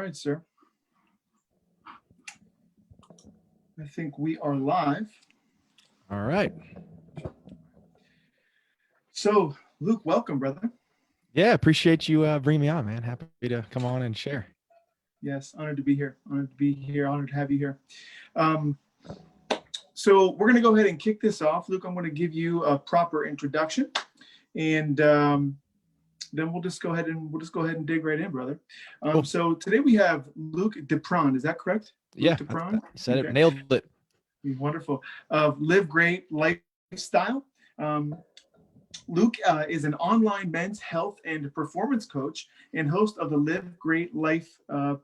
right, sir. I think we are live. All right. So, Luke, welcome, brother. Yeah, appreciate you bringing me on, man. Happy to come on and share. Yes, honored to be here. Honored to be here. Honored to have you here. Um, so we're going to go ahead and kick this off. Luke, I'm going to give you a proper introduction, and then we'll just go ahead and dig right in, brother. Cool. So today we have Luke DePron. Is that correct? Yeah, Luke DePron. you said it. Nailed it. Wonderful. Live Great Lifestyle. Luke is an online men's health and performance coach and host of the Live Great Life Live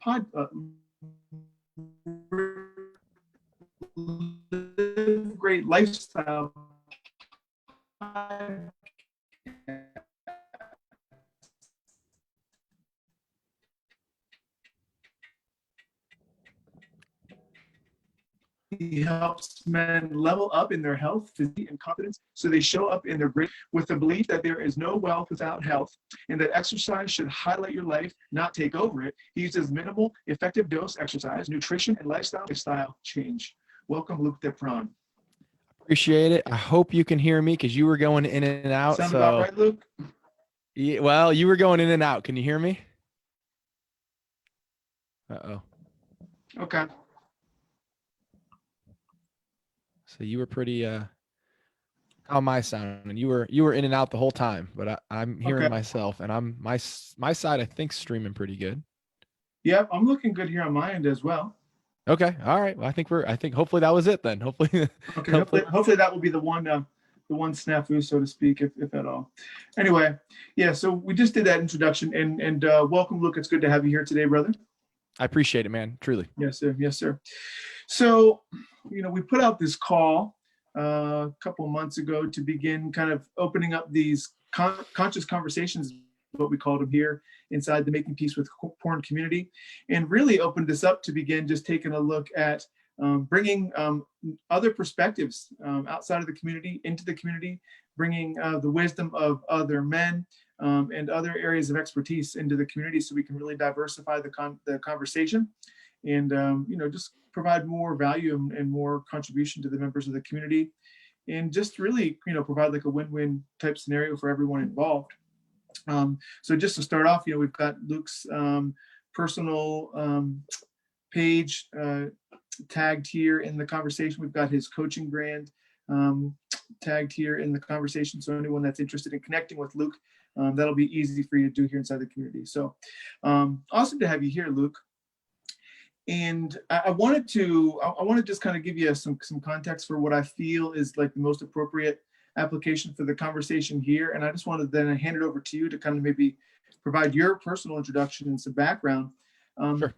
Great Lifestyle podcast. He helps men level up in their health, physique, and confidence so they show up in their great with the belief that there is no wealth without health and that exercise should highlight your life, not take over it. He uses minimal, effective dose exercise, nutrition, and lifestyle change. Welcome, Luke DePron. Appreciate it. I hope you can hear me because you were going in and out. Sound about right, Luke? Yeah, well, you were going in and out. Can you hear me? Uh-oh. Okay. So you were pretty how am I sounding? You were in and out the whole time, but I'm hearing myself, and I'm my side I think streaming pretty good. Yep, I'm looking good here on my end as well. Okay, all right. Well, I think hopefully that was it then. Hopefully. Okay. Hopefully that will be the one snafu, so to speak, if at all. Anyway, yeah. So we just did that introduction, and welcome, Luke. It's good to have you here today, brother. I appreciate it, man. Truly. Yes, sir. Yes, sir. So, we put out this call a couple months ago to begin kind of opening up these conscious conversations, what we called them here inside the Making Peace with Porn community, and really opened this up to begin just taking a look at bringing other perspectives outside of the community into the community, bringing the wisdom of other men and other areas of expertise into the community so we can really diversify the conversation and, just provide more value and more contribution to the members of the community and just really, provide like a win-win type scenario for everyone involved. So just to start off, we've got Luke's personal page tagged here in the conversation. We've got his coaching brand tagged here in the conversation. So anyone that's interested in connecting with Luke, that'll be easy for you to do here inside the community. So awesome to have you here, Luke. And I want to just kind of give you some context for what I feel is like the most appropriate application for the conversation here. And I just wanted to then hand it over to you to kind of maybe provide your personal introduction and some background. Sure.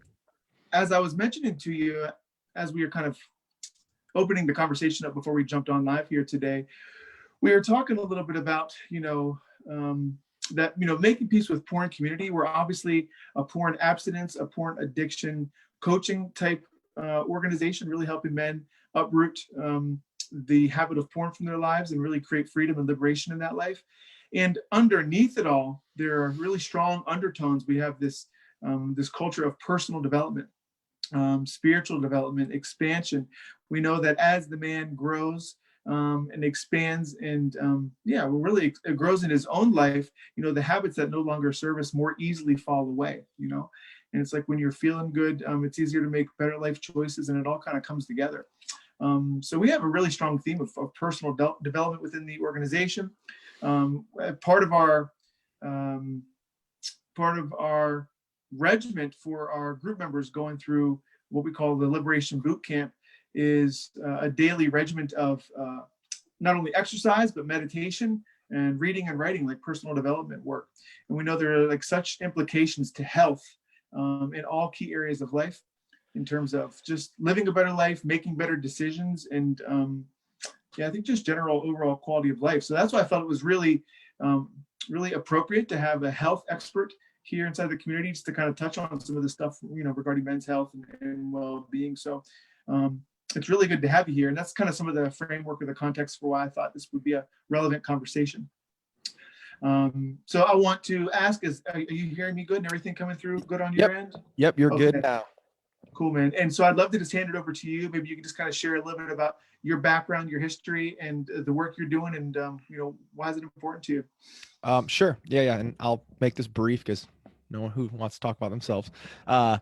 As I was mentioning to you, as we were kind of opening the conversation up before we jumped on live here today, we were talking a little bit about, that, Making Peace with Porn community. We're obviously a porn abstinence, a porn addiction coaching type organization, really helping men uproot the habit of porn from their lives and really create freedom and liberation in that life. And underneath it all, there are really strong undertones. We have this culture of personal development, spiritual development, expansion. We know that as the man grows and expands and really it grows in his own life, the habits that no longer serve us more easily fall away, and it's like when you're feeling good, it's easier to make better life choices, and it all kind of comes together. So we have a really strong theme of personal development within the organization. Part of our regiment for our group members going through what we call the Liberation Boot Camp is a daily regiment of not only exercise, but meditation and reading and writing, like personal development work. And we know there are like such implications to health in all key areas of life in terms of just living a better life, making better decisions, and I think just general overall quality of life. So that's why I felt it was really, really appropriate to have a health expert here inside the community just to kind of touch on some of the stuff, regarding men's health and well-being. So it's really good to have you here. And that's kind of some of the framework or the context for why I thought this would be a relevant conversation. So I want to ask, are you hearing me good and everything coming through good on Yep. your end? Yep. You're good Okay, now. cool, man. And so I'd love to just hand it over to you. Maybe you can just kind of share a little bit about your background, your history, and the work you're doing, and why is it important to you? Sure. Yeah. Yeah. And I'll make this brief because no one who wants to talk about themselves. Uh,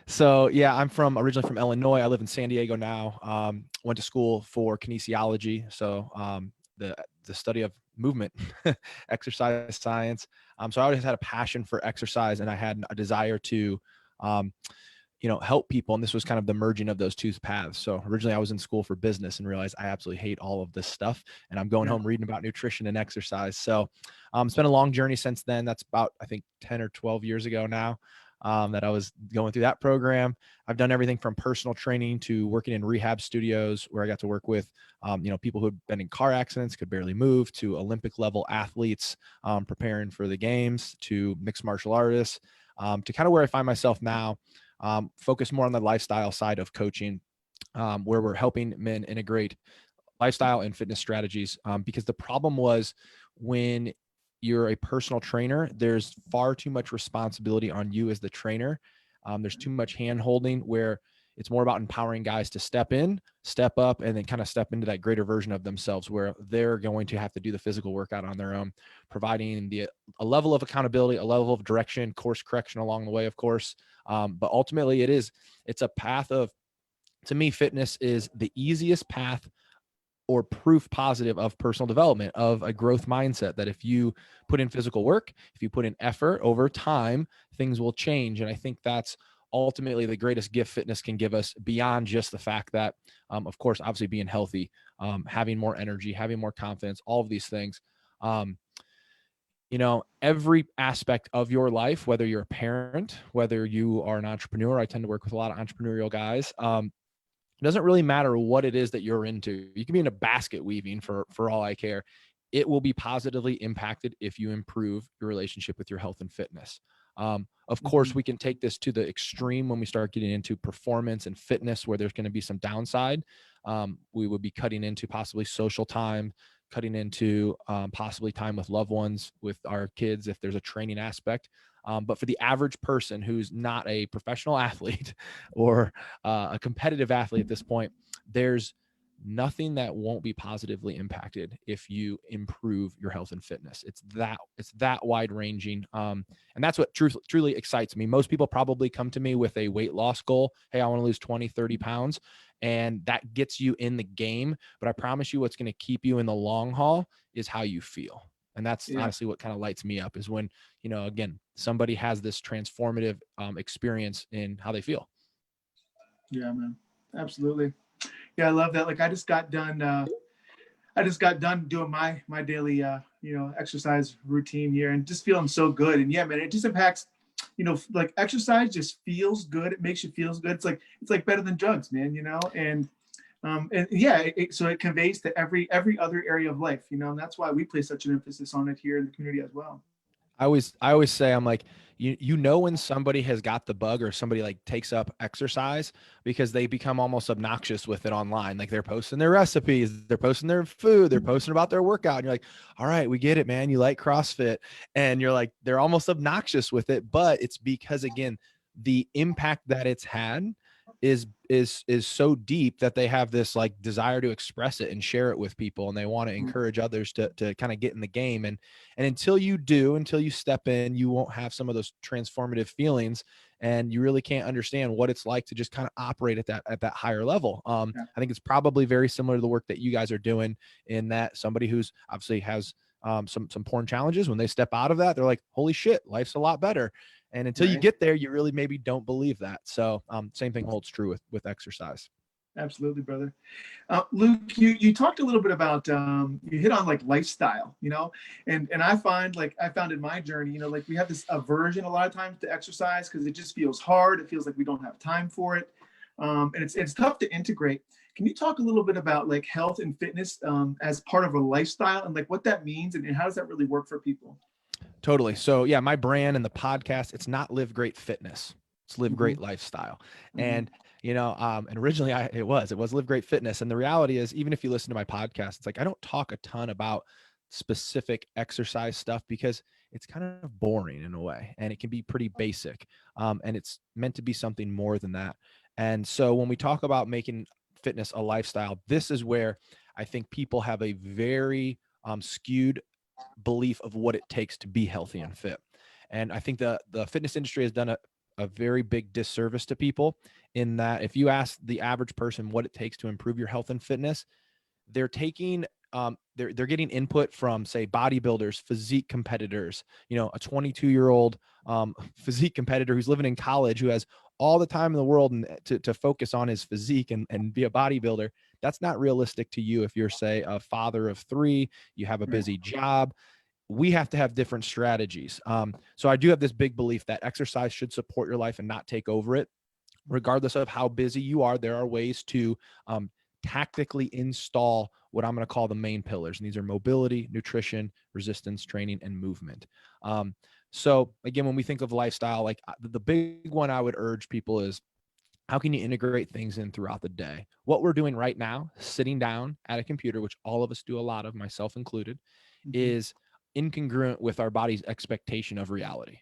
So yeah, I'm originally from Illinois. I live in San Diego now. Went to school for kinesiology, so the study of movement, exercise science. So I always had a passion for exercise, and I had a desire to, um, help people. And this was kind of the merging of those two paths. So originally I was in school for business and realized I absolutely hate all of this stuff. And I'm going Yeah. home reading about nutrition and exercise. So it's been a long journey since then. That's about, I think, 10 or 12 years ago now. That I was going through that program. I've done everything from personal training to working in rehab studios where I got to work with, people who had been in car accidents, could barely move, to Olympic level athletes preparing for the games, to mixed martial artists, to kind of where I find myself now, focus more on the lifestyle side of coaching, where we're helping men integrate lifestyle and fitness strategies. Because the problem was, when you're a personal trainer, there's far too much responsibility on you as the trainer. There's too much hand holding, where it's more about empowering guys to step in, step up, and then kind of step into that greater version of themselves where they're going to have to do the physical workout on their own, providing a level of accountability, a level of direction, course correction along the way, of course. But ultimately it's a path of, to me, fitness is the easiest path or proof positive of personal development, of a growth mindset, that if you put in physical work, if you put in effort over time, things will change. And I think that's ultimately the greatest gift fitness can give us, beyond just the fact that, of course, obviously being healthy, having more energy, having more confidence, all of these things. Um, every aspect of your life, whether you're a parent, whether you are an entrepreneur, I tend to work with a lot of entrepreneurial guys. It doesn't really matter what it is that you're into. You can be into basket weaving for all I care. It will be positively impacted if you improve your relationship with your health and fitness. Of course, Mhm. we can take this to the extreme when we start getting into performance and fitness, where there's going to be some downside. We would be cutting into possibly social time, cutting into possibly time with loved ones, with our kids, if there's a training aspect. But for the average person who's not a professional athlete or a competitive athlete at this point, there's nothing that won't be positively impacted if you improve your health and fitness. It's that wide ranging. And that's what truly excites me. Most people probably come to me with a weight loss goal. Hey, I want to lose 20, 30 pounds. And that gets you in the game. But I promise you, what's going to keep you in the long haul is how you feel. And that's Yeah. honestly what kind of lights me up, is when, again, somebody has this transformative experience in how they feel. Yeah, man. Absolutely. Yeah, I love that. Like I just got done doing my daily exercise routine here and just feeling so good. And yeah, man, it just impacts, like exercise just feels good. It makes you feel good. It's like better than drugs, man, and yeah, so it conveys to every other area of life, and that's why we place such an emphasis on it here in the community as well. I always say, I'm like, when somebody has got the bug, or somebody like takes up exercise, because they become almost obnoxious with it online. Like, they're posting their recipes, they're posting their food, they're posting about their workout. And you're like, all right, we get it, man. You like CrossFit. And you're like, they're almost obnoxious with it. But it's because, again, the impact that it's had is so deep that they have this like desire to express it and share it with people, and they want to encourage others to kind of get in the game. And until you step in, you won't have some of those transformative feelings, and you really can't understand what it's like to just kind of operate at that higher level. Yeah. I think it's probably very similar to the work that you guys are doing, in that somebody who's obviously has some porn challenges, when they step out of that, they're like, holy shit, life's a lot better. And until you Right. get there, you really maybe don't believe that. So same thing holds true with exercise. Absolutely, brother. Luke, you talked a little bit about you hit on like lifestyle, and I found in my journey, like we have this aversion a lot of times to exercise because it just feels hard. It feels like we don't have time for it, and it's tough to integrate. Can you talk a little bit about like health and fitness as part of a lifestyle, and like what that means, and how does that really work for people? Totally. So yeah, my brand and the podcast, it's not Live Great Fitness. It's Live Hmm. Great Lifestyle. Hmm. And and originally it was Live Great Fitness. And the reality is, even if you listen to my podcast, it's like I don't talk a ton about specific exercise stuff because it's kind of boring in a way, and it can be pretty basic. And it's meant to be something more than that. And so when we talk about making fitness a lifestyle, this is where I think people have a very skewed belief of what it takes to be healthy and fit. And I think the fitness industry has done a very big disservice to people in that if you ask the average person what it takes to improve your health and fitness, they're taking they're getting input from, say, bodybuilders, physique competitors, a 22-year-old physique competitor who's living in college, who has all the time in the world and to focus on his physique and be a bodybuilder. That's not realistic to you if you're, say, a father of 3, you have a busy job. We have to have different strategies. So I do have this big belief that exercise should support your life and not take over it. Regardless of how busy you are, there are ways to tactically install what I'm going to call the main pillars. And these are mobility, nutrition, resistance training, and movement. So again, when we think of lifestyle, like the big one I would urge people is, how can you integrate things in throughout the day? What we're doing right now, sitting down at a computer, which all of us do a lot of, myself included, is incongruent with our body's expectation of reality.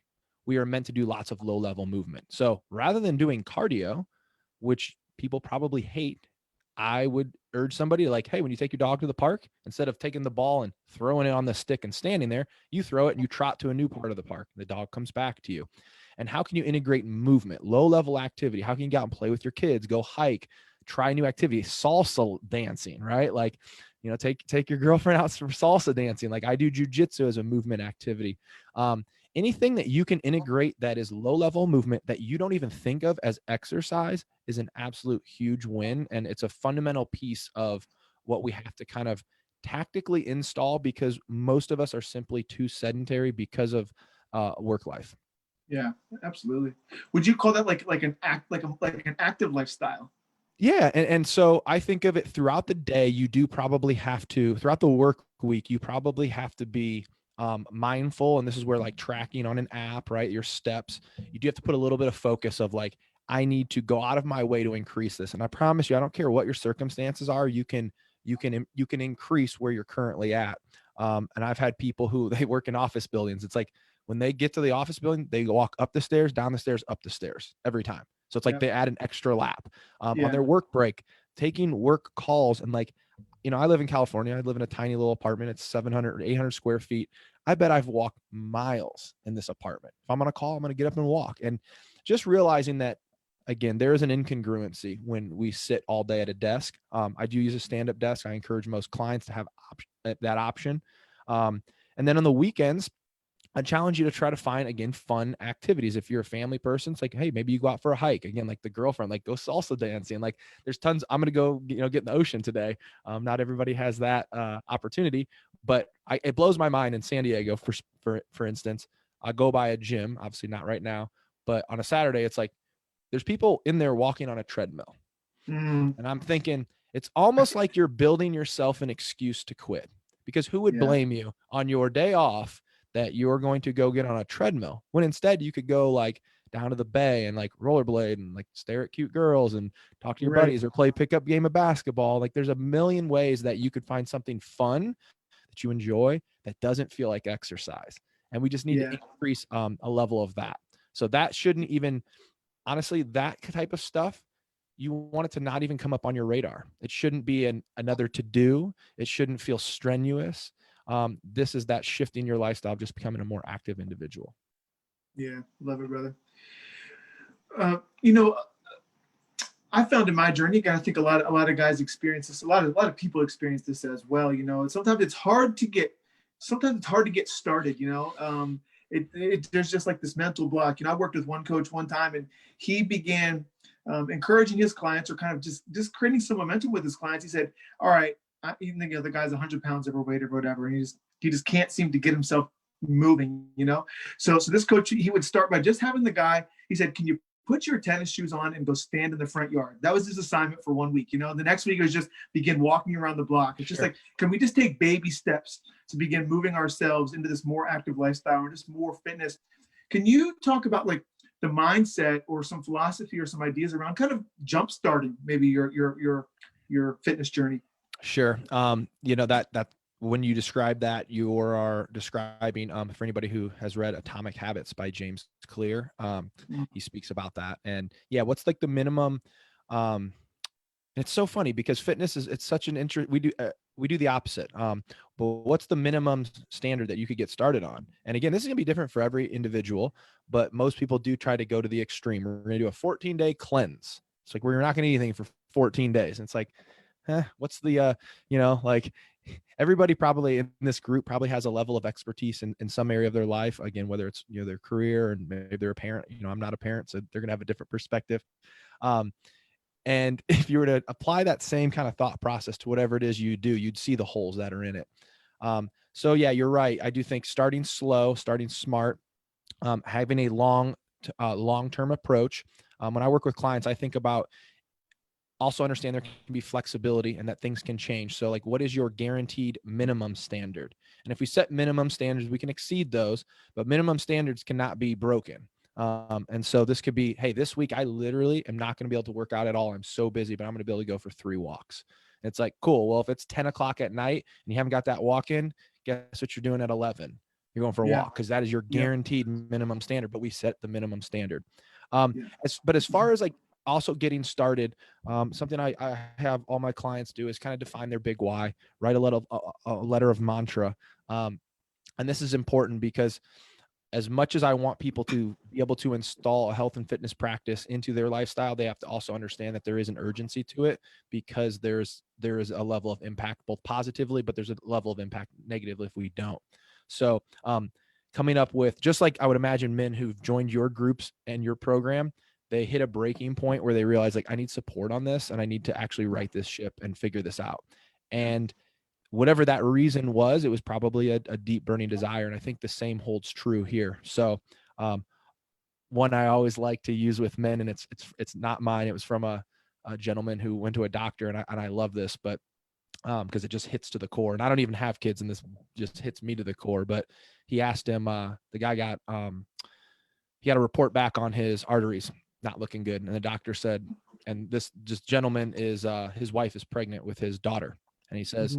We are meant to do lots of low-level movement. So rather than doing cardio, which people probably hate, I would urge somebody like, hey, when you take your dog to the park, instead of taking the ball and throwing it on the stick and standing there, you throw it and you trot to a new part of the park. The dog comes back to you. And how can you integrate movement, low-level activity? How can you get out and play with your kids, go hike, try new activities, salsa dancing, right? Like, take your girlfriend out for salsa dancing. Like I do jujitsu as a movement activity. Anything that you can integrate that is low-level movement that you don't even think of as exercise is an absolute huge win. And it's a fundamental piece of what we have to kind of tactically install, because most of us are simply too sedentary because of work life. Yeah, absolutely. Would you call that like an active lifestyle? Yeah. And so I think of it throughout the day, you do probably have to, throughout the work week, you probably have to be mindful. And this is where like tracking on an app, right? Your steps, you do have to put a little bit of focus of like, I need to go out of my way to increase this. And I promise you, I don't care what your circumstances are, you can increase where you're currently at. And I've had people who they work in office buildings. It's like when they get to the office building, they walk up the stairs, down the stairs, up the stairs every time. So it's like they add an extra lap on their work break, taking work calls. And like, I live in California. I live in a tiny little apartment. It's 700 or 800 square feet. I bet I've walked miles in this apartment. If I'm on a call, I'm going to get up and walk. And just realizing that, again, there is an incongruency when we sit all day at a desk. I do use a stand-up desk. I encourage most clients to have that option. And then on the weekends, I challenge you to try to find, again, fun activities. If you're a family person, it's like, hey, maybe you go out for a hike. Again, like the girlfriend, like go salsa dancing. Like there's tons. I'm going to go, get in the ocean today. Not everybody has that opportunity, but it blows my mind in San Diego, for instance. I go by a gym, obviously not right now, but on a Saturday, it's like there's people in there walking on a treadmill. And I'm thinking it's almost like you're building yourself an excuse to quit, because who would blame you on your day off that you're going to go get on a treadmill when instead you could go like down to the bay and like rollerblade and like stare at cute girls and talk to your buddies or play pickup game of basketball. Like there's a million ways that you could find something fun that you enjoy that doesn't feel like exercise. And we just need to increase a level of that. So that shouldn't even, honestly, that type of stuff, you want it to not even come up on your radar. It shouldn't be another to do. It shouldn't feel strenuous. This is that shifting your lifestyle, just becoming a more active individual. Yeah, love it, brother. I found in my journey, and I think a lot of guys experience this. A lot of people experience this as well. Sometimes it's hard to get started. There's just like this mental block. I worked with one coach one time, and he began encouraging his clients, or kind of just creating some momentum with his clients. He said, "All right." Even the guy's 100 pounds overweight or whatever, and he just can't seem to get himself moving, So this coach, he would start by just having the guy. He said, "Can you put your tennis shoes on and go stand in the front yard?" That was his assignment for 1 week. The next week it was just begin walking around the block. It's just like, can we just take baby steps to begin moving ourselves into this more active lifestyle or just more fitness? Can you talk about like the mindset or some philosophy or some ideas around kind of jump starting maybe your fitness journey? Sure. That when you describe that, you are describing, for anybody who has read Atomic Habits by James Clear, he speaks about that. And yeah, what's like the minimum, it's so funny because fitness is, it's such an interest. We do the opposite. But what's the minimum standard that you could get started on? And again, this is gonna be different for every individual, but most people do try to go to the extreme. We're gonna do a 14-day cleanse. It's like, we're not gonna eat anything for 14 days. And it's like, what's the, like, everybody probably in this group probably has a level of expertise in some area of their life. Again, whether it's, their career, and maybe they're a parent, I'm not a parent, so they're gonna have a different perspective. And if you were to apply that same kind of thought process to whatever it is you do, you'd see the holes that are in it. So yeah, you're right. I do think starting slow, starting smart, having a long-term approach. When I work with clients, I think about also understand there can be flexibility and that things can change. So like, what is your guaranteed minimum standard? And if we set minimum standards, we can exceed those, but minimum standards cannot be broken. And so this could be, hey, this week I literally am not going to be able to work out at all. I'm so busy, but I'm going to be able to go for 3 walks. And it's like, cool. Well, if it's 10 o'clock at night and you haven't got that walk in, guess what you're doing at 11? You're going for a walk, because that is your guaranteed minimum standard, but we set the minimum standard. But as far as like also getting started, something I have all my clients do is kind of define their big why, write a letter of mantra. And this is important because as much as I want people to be able to install a health and fitness practice into their lifestyle, they have to also understand that there is an urgency to it, because there is a level of impact, both positively, but there's a level of impact negatively if we don't. So coming up with, just like I would imagine men who've joined your groups and your program, they hit a breaking point where they realize, like, I need support on this and I need to actually right this ship and figure this out. And whatever that reason was, it was probably a deep burning desire. And I think the same holds true here. So one I always like to use with men, and it's not mine. It was from a gentleman who went to a doctor, and I love this, but because it just hits to the core. And I don't even have kids, and this just hits me to the core. But he asked him, the guy got he had a report back on his arteries not looking good, and the doctor said, and this just gentleman is his wife is pregnant with his daughter, and he says,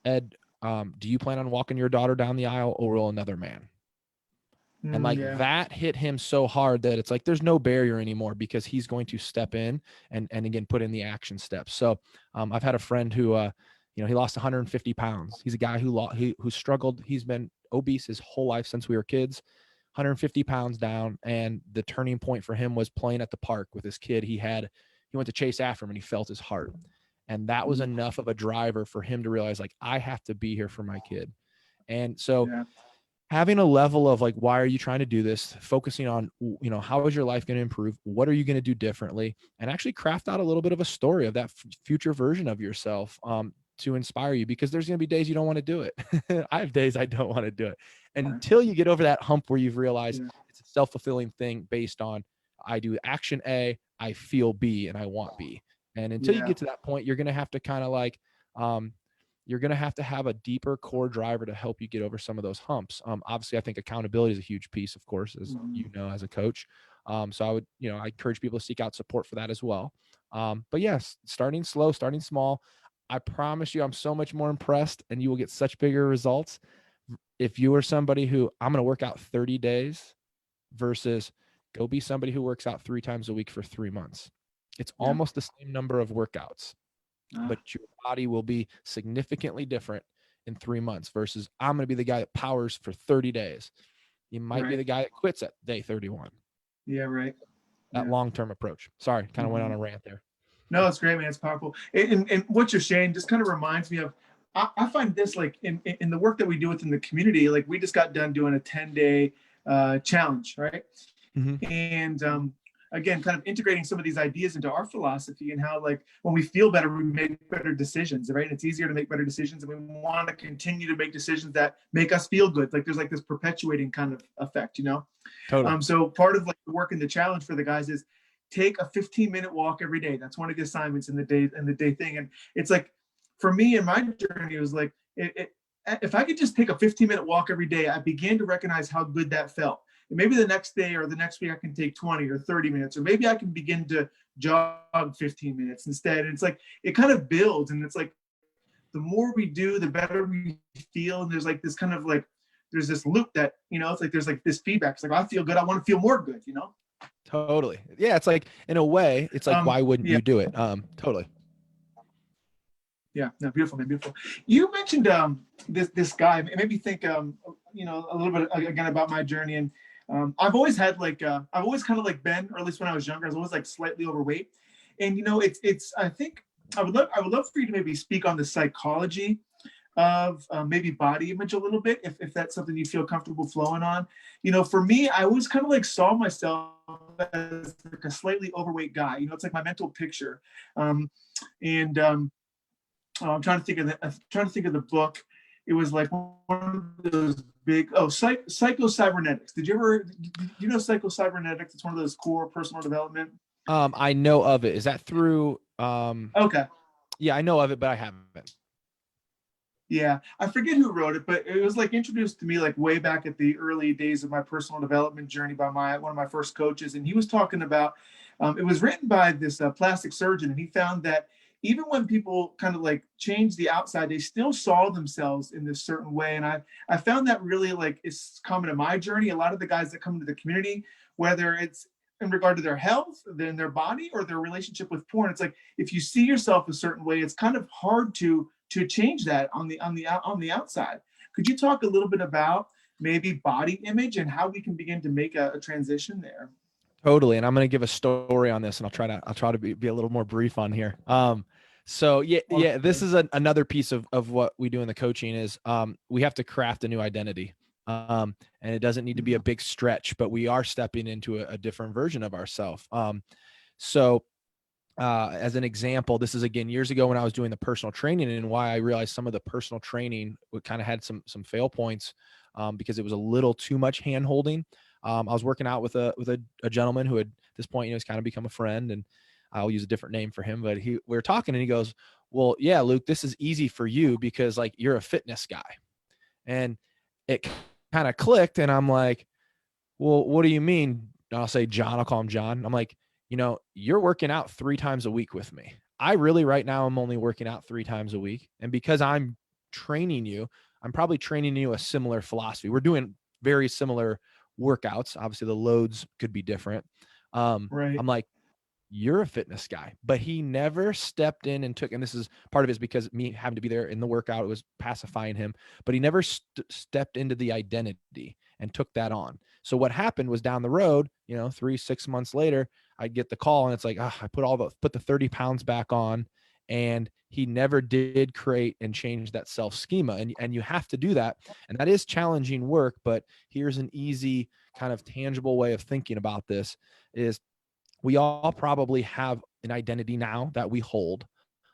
Ed, do you plan on walking your daughter down the aisle, or will another man? And like that hit him so hard that it's like, there's no barrier anymore, because he's going to step in and again, put in the action steps. So I've had a friend who, he lost 150 pounds. He's a guy who struggled. He's been obese his whole life since we were kids, 150 pounds down. And the turning point for him was playing at the park with his kid. He went to chase after him, and he felt his heart. And that was enough of a driver for him to realize, like, I have to be here for my kid. And so having a level of like, why are you trying to do this? Focusing on, how is your life going to improve? What are you going to do differently? And actually craft out a little bit of a story of that future version of yourself to inspire you, because there's going to be days you don't want to do it. I have days I don't want to do it, until you get over that hump where you've realized it's a self-fulfilling thing based on, I do action A, I feel B, and I want B. And until you get to that point, you're going to have to kind of like, you're going to have a deeper core driver to help you get over some of those humps. Obviously, I think accountability is a huge piece, of course, as you know, as a coach. So I would, I encourage people to seek out support for that as well. But yes, starting slow, starting small. I promise you, I'm so much more impressed, and you will get such bigger results if you are somebody who, I'm going to work out 30 days versus go be somebody who works out 3 times a week for 3 months. It's almost the same number of workouts, but your body will be significantly different in 3 months versus I'm going to be the guy that powers for 30 days. You might be the guy that quits at day 31. Yeah, right. That long-term approach. Sorry, kind of went on a rant there. No, it's great, man. It's powerful. And what you're saying just kind of reminds me of, I find this like in the work that we do within the community, like we just got done doing a 10-day challenge, right? And again, kind of integrating some of these ideas into our philosophy, and how, like, when we feel better, we make better decisions, right? And it's easier to make better decisions, and we want to continue to make decisions that make us feel good. Like there's like this perpetuating kind of effect, Totally. So part of like the work in the challenge for the guys is take a 15-minute walk every day. That's one of the assignments in the day thing. And it's like, for me in my journey, it was like, if I could just take a 15-minute walk every day, I began to recognize how good that felt. And maybe the next day or the next week I can take 20 or 30 minutes, or maybe I can begin to jog 15 minutes instead. And it's like, it kind of builds, and it's like, the more we do, the better we feel. And there's like this kind of like, there's this loop that, it's like, there's like this feedback. It's like, I feel good. I want to feel more good. Totally. Yeah. It's like, in a way, it's like, why wouldn't Yeah. you do it? Totally. Yeah, no, beautiful, man, beautiful. You mentioned this guy. It made me think a little bit again about my journey. And I've always had I've always kind of like been, or at least when I was younger, I was always like slightly overweight. And it's I think I would love for you to maybe speak on the psychology of maybe body image a little bit, if that's something you feel comfortable flowing on. For me, I always kind of like saw myself as like a slightly overweight guy. It's like my mental picture. And I'm trying to think of the book. It was like one of those big psycho-cybernetics. Did you know psycho-cybernetics? It's one of those core personal development. I know of it. Is that through Okay. Yeah, I know of it, but I haven't. Yeah, I forget who wrote it, but it was like introduced to me like way back at the early days of my personal development journey by one of my first coaches, and he was talking about. It was written by this plastic surgeon, and he found that even when people kind of like change the outside, they still saw themselves in this certain way. And I found that really like it's common in my journey. A lot of the guys that come into the community, whether it's in regard to their health, then their body, or their relationship with porn, it's like if you see yourself a certain way, it's kind of hard to change that on the outside. Could you talk a little bit about maybe body image and how we can begin to make a transition there? Totally. And I'm going to give a story on this, and I'll try to be a little more brief on here. So yeah, this is another piece of what we do in the coaching is, we have to craft a new identity. And it doesn't need to be a big stretch, but we are stepping into a different version of ourselves. So as an example, this is again years ago when I was doing the personal training, and why I realized some of the personal training kind of had some fail points, because it was a little too much hand holding. I was working out with a gentleman who had at this point, he's kind of become a friend, and I'll use a different name for him, but we were talking and he goes, well, yeah, Luke, this is easy for you because like you're a fitness guy. And it kind of clicked, and I'm like, well, what do you mean? And I'll say, John, I'll call him John. I'm like, you're working out 3 times a week with me. I really, right now, I'm only working out 3 times a week. And because I'm training you, I'm probably training you a similar philosophy. We're doing very similar workouts. Obviously the loads could be different. Right. I'm like, you're a fitness guy, but he never stepped in and took, and this is part of it is because me having to be there in the workout, it was pacifying him, but he never stepped into the identity and took that on. So what happened was down the road, 3-6 months later, I'd get the call and it's like, I put the 30 pounds back on, and he never did create and change that self schema. And you have to do that. And that is challenging work, but here's an easy kind of tangible way of thinking about this is, we all probably have an identity now that we hold.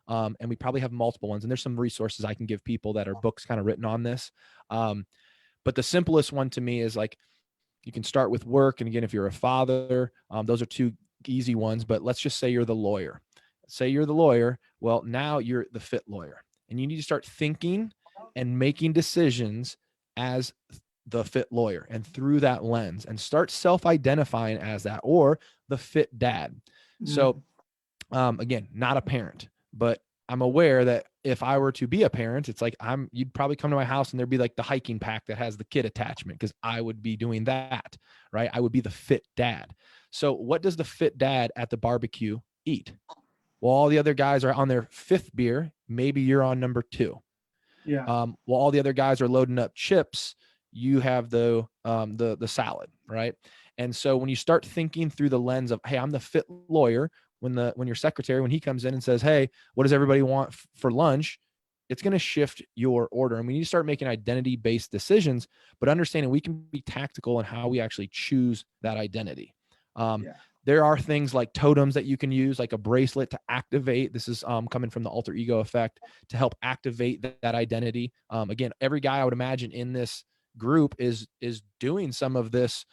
And we probably have multiple ones. And there's some resources I can give people that are books kind of written on this. But the simplest one to me is like, you can start with work. And again, if you're a father, those are 2 easy ones, but let's just say you're the lawyer. Say you're the lawyer. Well, now you're the fit lawyer, and you need to start thinking and making decisions as the fit lawyer and through that lens, and start self-identifying as that, or the fit dad. So again, not a parent, but I'm aware that if I were to be a parent, it's like you'd probably come to my house and there'd be like the hiking pack that has the kid attachment, because I would be doing that, right? I would be the fit dad. So what does the fit dad at the barbecue eat? Well, all the other guys are on their 5th beer. Maybe you're on number 2. Yeah. While all the other guys are loading up chips, you have the salad, right? And so when you start thinking through the lens of, hey, I'm the fit lawyer, when your secretary, when he comes in and says, hey, what does everybody want for lunch? It's going to shift your order. And we need to start making identity-based decisions, but understanding we can be tactical in how we actually choose that identity. There are things like totems that you can use, like a bracelet to activate. This is coming from the alter ego effect, to help activate that identity. Again, every guy I would imagine in this group is doing some of this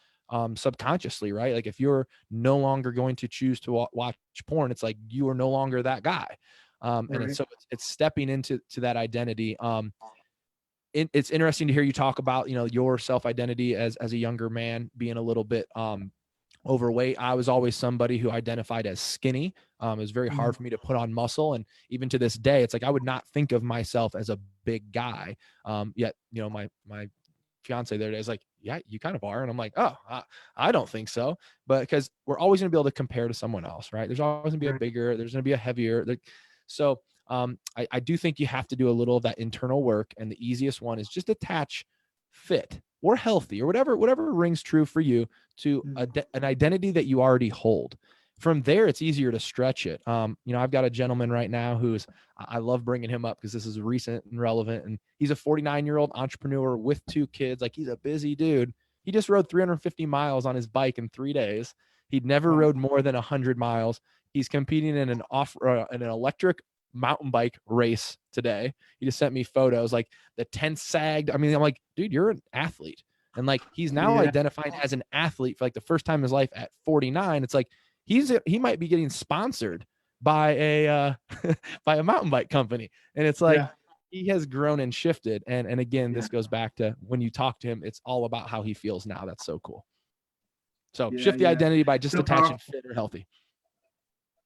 subconsciously, right? Like if you're no longer going to choose to watch porn, it's like you are no longer that guy. And so it's stepping into that identity. It's interesting to hear you talk about, your self-identity as a younger man being a little bit overweight. I was always somebody who identified as skinny. It was very hard Mhm. for me to put on muscle. And even to this day, it's like, I would not think of myself as a big guy. Yet, you know, my fiance the other day is like, yeah, you kind of are. And I'm like, oh, I don't think so. But because we're always going to be able to compare to someone else, right? There's always going to be a Right. bigger, there's going to be a heavier. So I do think you have to do a little of that internal work. And the easiest one is just attach fit or healthy or whatever rings true for you to Mhm. an identity that you already hold. From there, it's easier to stretch it. You know, I've got a gentleman right now who's, I love bringing him up because this is recent and relevant. And he's a 49-year-old entrepreneur with 2 kids. Like, he's a busy dude. He just rode 350 miles on his bike in 3 days. He'd never Wow. rode more than 100 miles. He's competing in an electric mountain bike race today. He just sent me photos, like the tent sagged. I mean, I'm like, dude, you're an athlete. And like, he's now Yeah. identified as an athlete for like the first time in his life at 49. It's like, he might be getting sponsored by a by a mountain bike company. And it's like, Yeah. he has grown and shifted. And again, Yeah. this goes back to when you talk to him, it's all about how he feels now. That's so cool. So Yeah. shift the Yeah. identity by just So attaching powerful. fit or healthy.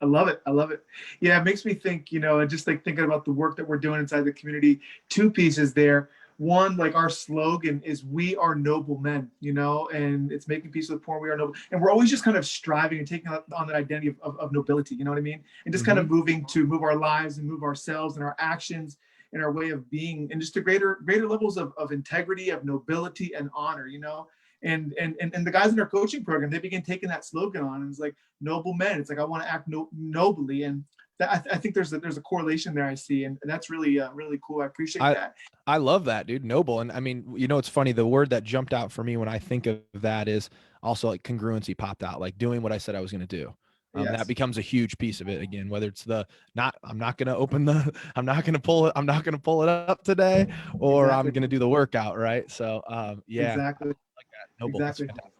I love it. I love it. Yeah, it makes me think, and just like thinking about the work that we're doing inside the community, 2 pieces there. One, like our slogan is "We are noble men," and it's making peace with the poor. We are noble, and we're always just kind of striving and taking on that identity of nobility. You know what I mean? And just kind Mm-hmm. of moving to move our lives and move ourselves and our actions and our way of being, and just to greater levels of integrity, of nobility, and honor. And the guys in our coaching program, they begin taking that slogan on, and it's like noble men. It's like I want to act nobly, and I think there's a correlation there I see, and that's really cool. I appreciate I that. I love that, dude. Noble. And I mean, you know, it's funny. The word that jumped out for me when I think of that is also like congruency popped out, like doing what I said I was going to do. That Yes, becomes a huge piece of it again, whether it's I'm not going to open the, I'm not going to pull it up today, or I'm exactly, going to do the workout. Right. So, yeah, I exactly, like that. Noble. That's exactly. fantastic.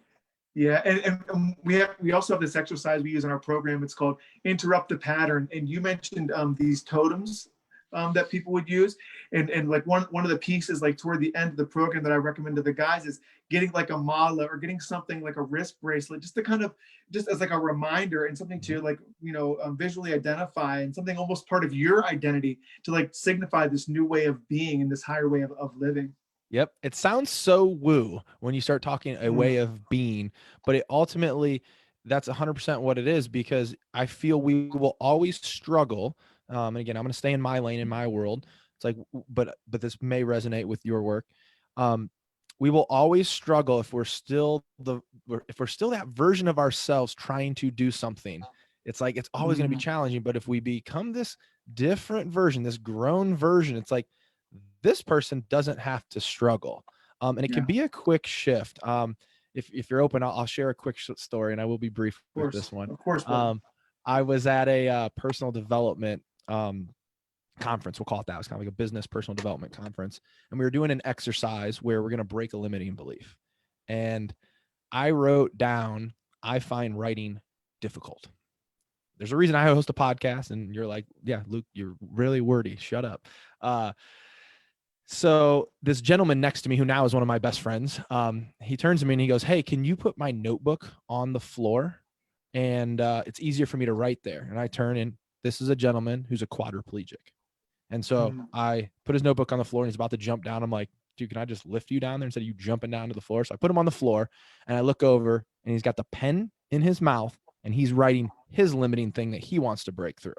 Yeah, and we also have this exercise we use in our program. It's called interrupt the pattern. And you mentioned these totems that people would use, and like one of the pieces like toward the end of the program that I recommend to the guys is getting like a mala or getting something like a wrist bracelet, just to kind of just as like a reminder and something Mhm. to like visually identify and something almost part of your identity to like signify this new way of being and this higher way of living. Yep. It sounds so woo when you start talking a Mm, way of being, but it ultimately, that's 100% what it is, because I feel we will always struggle. And again, I'm going to stay in my lane, in my world. It's like, but this may resonate with your work. Um, we will always struggle if if we're still that version of ourselves trying to do something. It's like, it's always going to be mm, challenging. But if we become this different version, this grown version, it's like, this person doesn't have to struggle. And it can yeah, be a quick shift. If you're open, I'll share a quick story, and I will be brief with this one. of course, brother. Um, I was at a personal development conference. We'll call it that. It was kind of like a business personal development conference, and we were doing an exercise where we're going to break a limiting belief. And I wrote down, I find writing difficult. There's a reason I host a podcast, and you're like, yeah, Luke, you're really wordy. Shut up. So this gentleman next to me, who now is one of my best friends, he turns to me and he goes, "Hey, can you put my notebook on the floor? And it's easier for me to write there." And I turn, and this is a gentleman who's a quadriplegic. And so Mm, I put his notebook on the floor, and he's about to jump down. I'm like, "Dude, can I just lift you down there instead of you jumping down to the floor?" So I put him on the floor, and I look over, and he's got the pen in his mouth, and he's writing his limiting thing that he wants to break through.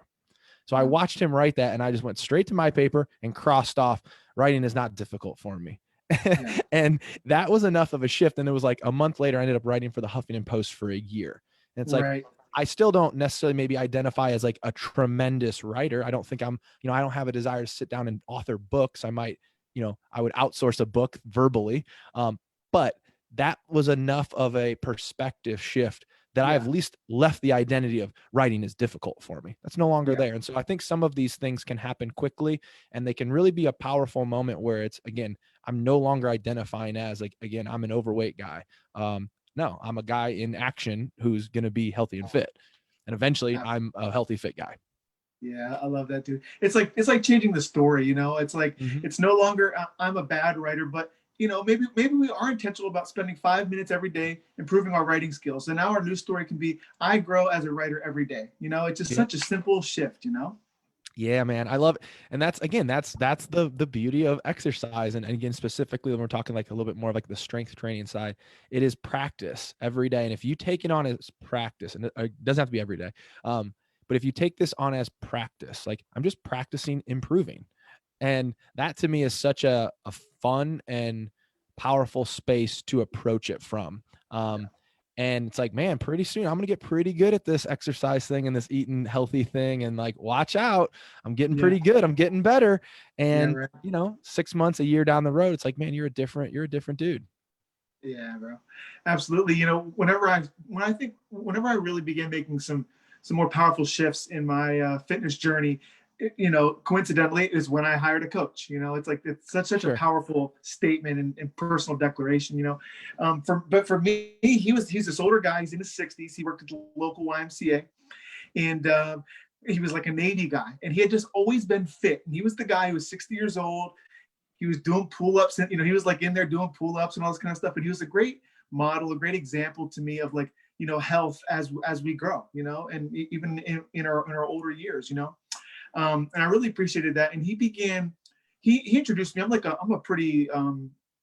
So I wow. watched him write that, and I just went straight to my paper and crossed off, writing is not difficult for me. Yeah. And that was enough of a shift. And it was like a month later, I ended up writing for the Huffington Post for a year. And it's like, Right. I still don't necessarily maybe identify as like a tremendous writer. I don't think I don't have a desire to sit down and author books. I might, I would outsource a book verbally. But that was enough of a perspective shift that I have Yeah. at least left the identity of writing is difficult for me. That's no longer Yeah. there. And so I think some of these things can happen quickly, and they can really be a powerful moment where it's, again, I'm no longer identifying as like, again, I'm an overweight guy. No, I'm a guy in action who's going to be healthy and fit. And eventually I'm a healthy, fit guy. Yeah, I love that, dude. It's like changing the story. It's like Mm-hmm. it's no longer I'm a bad writer, but maybe we are intentional about spending 5 minutes every day improving our writing skills. And now our news story can be, I grow as a writer every day. It's just Yep. such a simple shift. Yeah, man, I love it. And that's the beauty of exercise. And again, specifically when we're talking like a little bit more of like the strength training side, it is practice every day. And if you take it on as practice, and it doesn't have to be every day, but if you take this on as practice, like I'm just practicing improving, and that to me is such a fun and powerful space to approach it from. And it's like, man, pretty soon I'm going to get pretty good at this exercise thing and this eating healthy thing. And like, watch out, I'm getting Yeah. pretty good. I'm getting better. And, Right. 6 months, a year down the road, it's like, man, you're a different dude. Yeah, bro. Absolutely. Whenever I really began making some more powerful shifts in my fitness journey, coincidentally is when I hired a coach. It's like, it's such a Sure. powerful statement and personal declaration. But for me, he's this older guy. He's in his 60s. He worked at the local YMCA, and he was like a Navy guy, and he had just always been fit. And he was the guy who was 60 years old. He was doing pull-ups, and he was like in there doing pull-ups and all this kind of stuff. And he was a great model, a great example to me of like, health as we grow, and even in our older years. And I really appreciated that. And he introduced me. I'm a pretty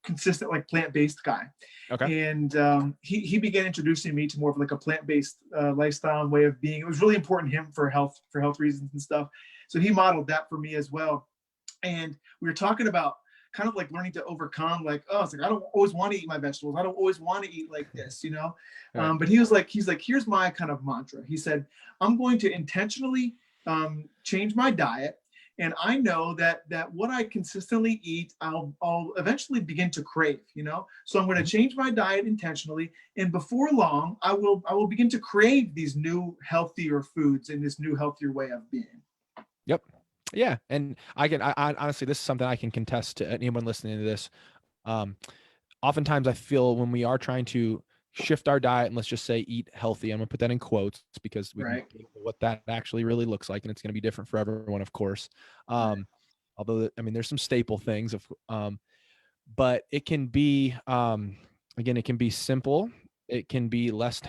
consistent, like, plant-based guy. Okay. And he began introducing me to more of like a plant-based lifestyle and way of being. It was really important to him for health reasons and stuff. So he modeled that for me as well. And we were talking about kind of like learning to overcome, like, oh, it's like, I don't always want to eat my vegetables. I don't always want to eat like this. Right. But he's like, here's my kind of mantra. He said, I'm going to intentionally change my diet. And I know that what I consistently eat, I'll eventually begin to crave, So I'm going to change my diet intentionally. And before long, I will begin to crave these new healthier foods and this new healthier way of being. Yep. Yeah. And I honestly, this is something I can contest to anyone listening to this. Oftentimes I feel when we are trying to shift our diet and let's just say eat healthy, I'm gonna put that in quotes because we Right. can what that actually really looks like, and it's going to be different for everyone, of course. Right. Although I mean, there's some staple things but it can be, again, it can be simple, it can be less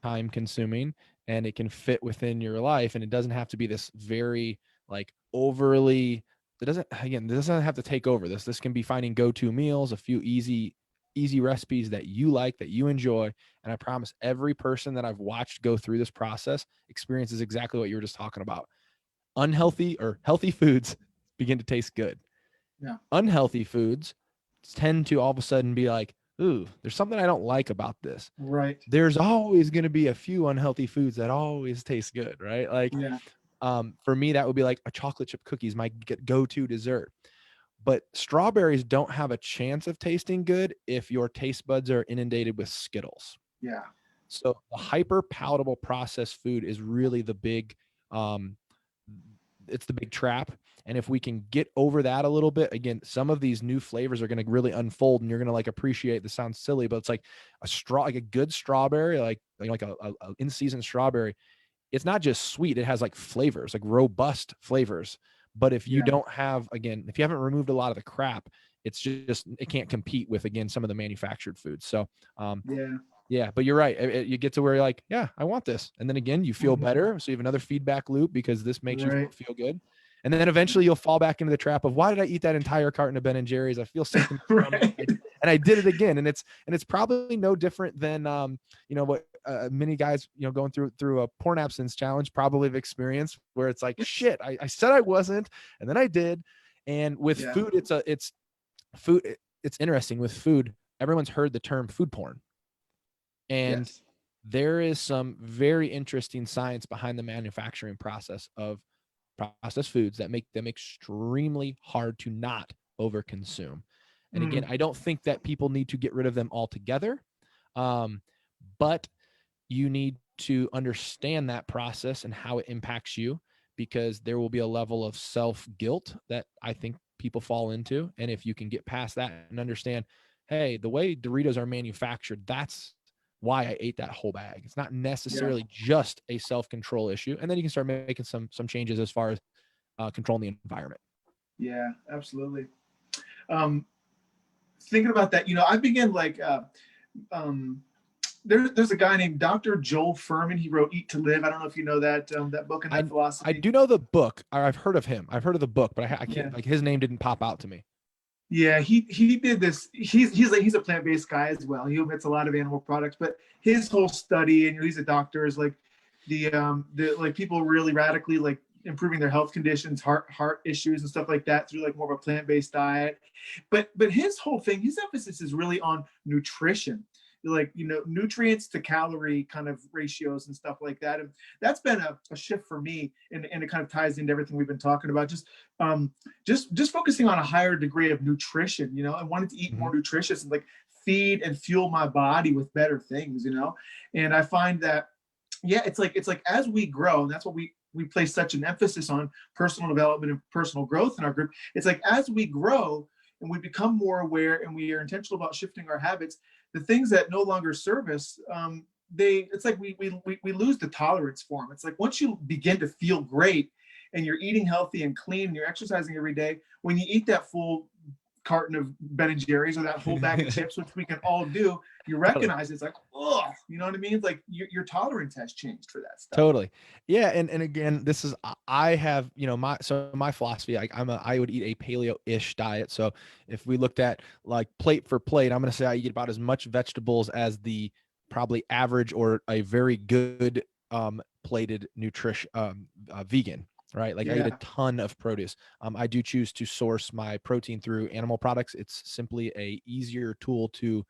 time consuming, and it can fit within your life, and it doesn't have to be this very like overly, it doesn't have to take over. This can be finding go-to meals, a few easy recipes that you like, that you enjoy. And I promise every person that I've watched go through this process experiences exactly what you were just talking about. Unhealthy or healthy foods begin to taste good. Yeah. Unhealthy foods tend to all of a sudden be like, ooh, there's something I don't like about this. Right. There's always going to be a few unhealthy foods that always taste good, right? Like, Yeah. for me, that would be like a chocolate chip cookies, my go-to dessert. But strawberries don't have a chance of tasting good if your taste buds are inundated with Skittles. Yeah. So the hyper palatable processed food is really the big, it's the big trap. And if we can get over that a little bit, again, some of these new flavors are going to really unfold, and you're going to like appreciate. This sounds silly, but it's like like a good strawberry, like a in season strawberry. It's not just sweet; it has like flavors, like robust flavors. But if you Yeah. don't have, again, if you haven't removed a lot of the crap, it's just it can't compete with, again, some of the manufactured foods. So, Yeah. yeah, but you're right. You get to where you're like, yeah, I want this. And then again, you feel Mhm. better. So you have another feedback loop because this makes you Right. feel good. And then eventually you'll fall back into the trap of, why did I eat that entire carton of Ben and Jerry's? I feel sick in my stomach. Right. And I did it again. And it's probably no different than, what many guys, going through a porn abstinence challenge probably have experienced, where it's like, shit, I said I wasn't, and then I did. And with Yeah. food, it's food. It's interesting with food. Everyone's heard the term food porn. And Yes. there is some very interesting science behind the manufacturing process of processed foods that make them extremely hard to not overconsume. And again, Mm. I don't think that people need to get rid of them altogether, but you need to understand that process and how it impacts you, because there will be a level of self-guilt that I think people fall into. And if you can get past that and understand, hey, the way Doritos are manufactured, that's why I ate that whole bag. It's not Yeah. necessarily just a self-control issue. And then you can start making some changes as far as controlling the environment. Yeah. Absolutely. Um, thinking about that, I began like, there's a guy named Dr. Joel Furman. He wrote Eat to Live. I don't know if you know that book and that I philosophy. do know the book. I've heard of him. I've heard of the book, but I Yeah. can't, like, his name didn't pop out to me. Yeah, he did this. He's a plant-based guy as well. He omits a lot of animal products, but his whole study, and he's a doctor, is like the like people really radically like improving their health conditions, heart issues and stuff like that through like more of a plant-based diet. But his whole thing, his emphasis is really on nutrition, like nutrients to calorie kind of ratios and stuff like that. And that's been a shift for me, and it kind of ties into everything we've been talking about. Just focusing on a higher degree of nutrition, and wanting to eat more nutritious and like feed and fuel my body with better things, And I find that, yeah, it's like as we grow, and that's what we place such an emphasis on personal development and personal growth in our group. It's like as we grow and we become more aware and we are intentional about shifting our habits, the things that no longer serve us, it's like we lose the tolerance for them. It's like once you begin to feel great and you're eating healthy and clean and you're exercising every day, when you eat that full carton of Ben and Jerry's or that whole bag of chips, which we can all do, you recognize it's like, oh, you know what I mean? It's like your tolerance has changed for that stuff. Totally. Yeah. And again, this is, I have, my philosophy, I would eat a paleo-ish diet. So if we looked at like plate for plate, I'm going to say I eat about as much vegetables as the probably average or a very good, plated nutrition, vegan, right? Like I eat a ton of produce. I do choose to source my protein through animal products. It's simply a easier tool to,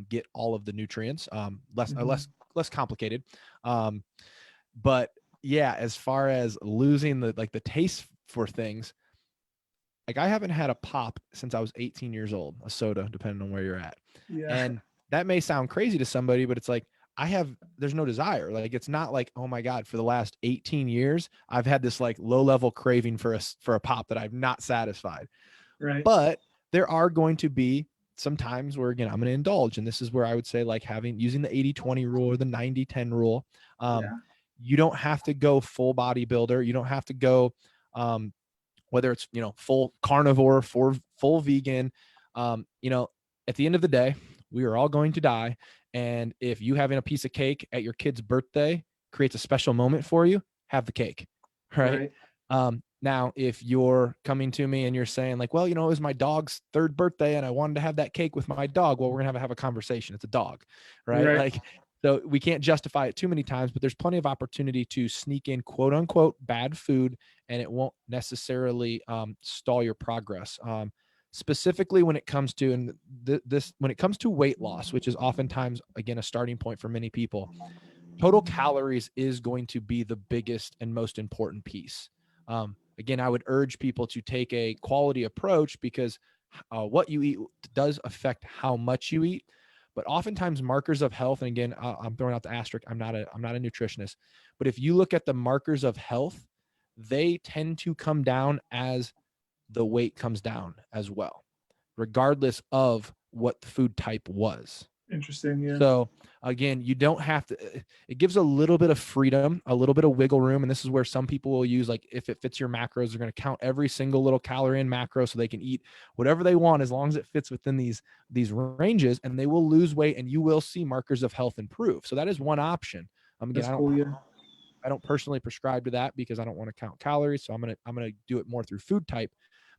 get all of the nutrients, less complicated. But yeah, as far as losing the taste for things, like I haven't had a pop since I was 18 years old, a soda, depending on where you're at. Yeah. And that may sound crazy to somebody, but it's like, there's no desire. Like, it's not like, oh my God, for the last 18 years, I've had this like low level craving for a pop that I've not satisfied. Right. But there are going to be some times where, again, I'm going to indulge. And this is where I would say like using the 80-20 rule or the 90-10 rule. You don't have to go full bodybuilder. You don't have to go, whether it's, full carnivore, full vegan. At the end of the day, we are all going to die. And if you having a piece of cake at your kid's birthday creates a special moment for you, have the cake. Right. Now, if you're coming to me and you're saying like, well, it was my dog's 3rd birthday and I wanted to have that cake with my dog. Well, we're going to have a conversation. It's a dog. Right. Like, so we can't justify it too many times, but there's plenty of opportunity to sneak in quote unquote bad food, and it won't necessarily stall your progress. Specifically when it comes to, when it comes to weight loss, which is oftentimes, again, a starting point for many people, total calories is going to be the biggest and most important piece. Again, I would urge people to take a quality approach because what you eat does affect how much you eat. But oftentimes markers of health, and again, I'm throwing out the asterisk, I'm not a nutritionist, but if you look at the markers of health, they tend to come down as the weight comes down as well, regardless of what the food type was. Interesting. Yeah. So again, you don't have to, it gives a little bit of freedom, a little bit of wiggle room. And this is where some people will use, like, if it fits your macros, they're going to count every single little calorie in macro so they can eat whatever they want, as long as it fits within these ranges, and they will lose weight and you will see markers of health improve. So that is one option. Again, I don't personally prescribe to that because I don't want to count calories. So I'm going to do it more through food type,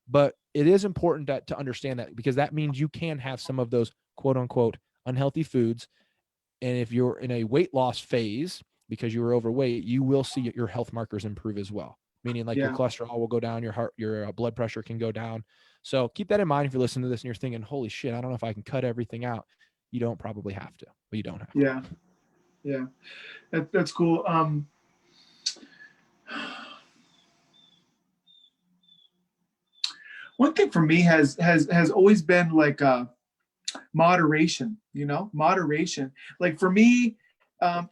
but it is important to understand that, because that means you can have some of those quote unquote unhealthy foods. And if you're in a weight loss phase because you were overweight, you will see your health markers improve as well. Meaning like your cholesterol will go down, your blood pressure can go down. So keep that in mind if you're listening to this and you're thinking, holy shit, I don't know if I can cut everything out. You don't probably have to, but you don't have to. Yeah. That's cool. One thing for me has always been like, moderation, moderation. Like for me, again,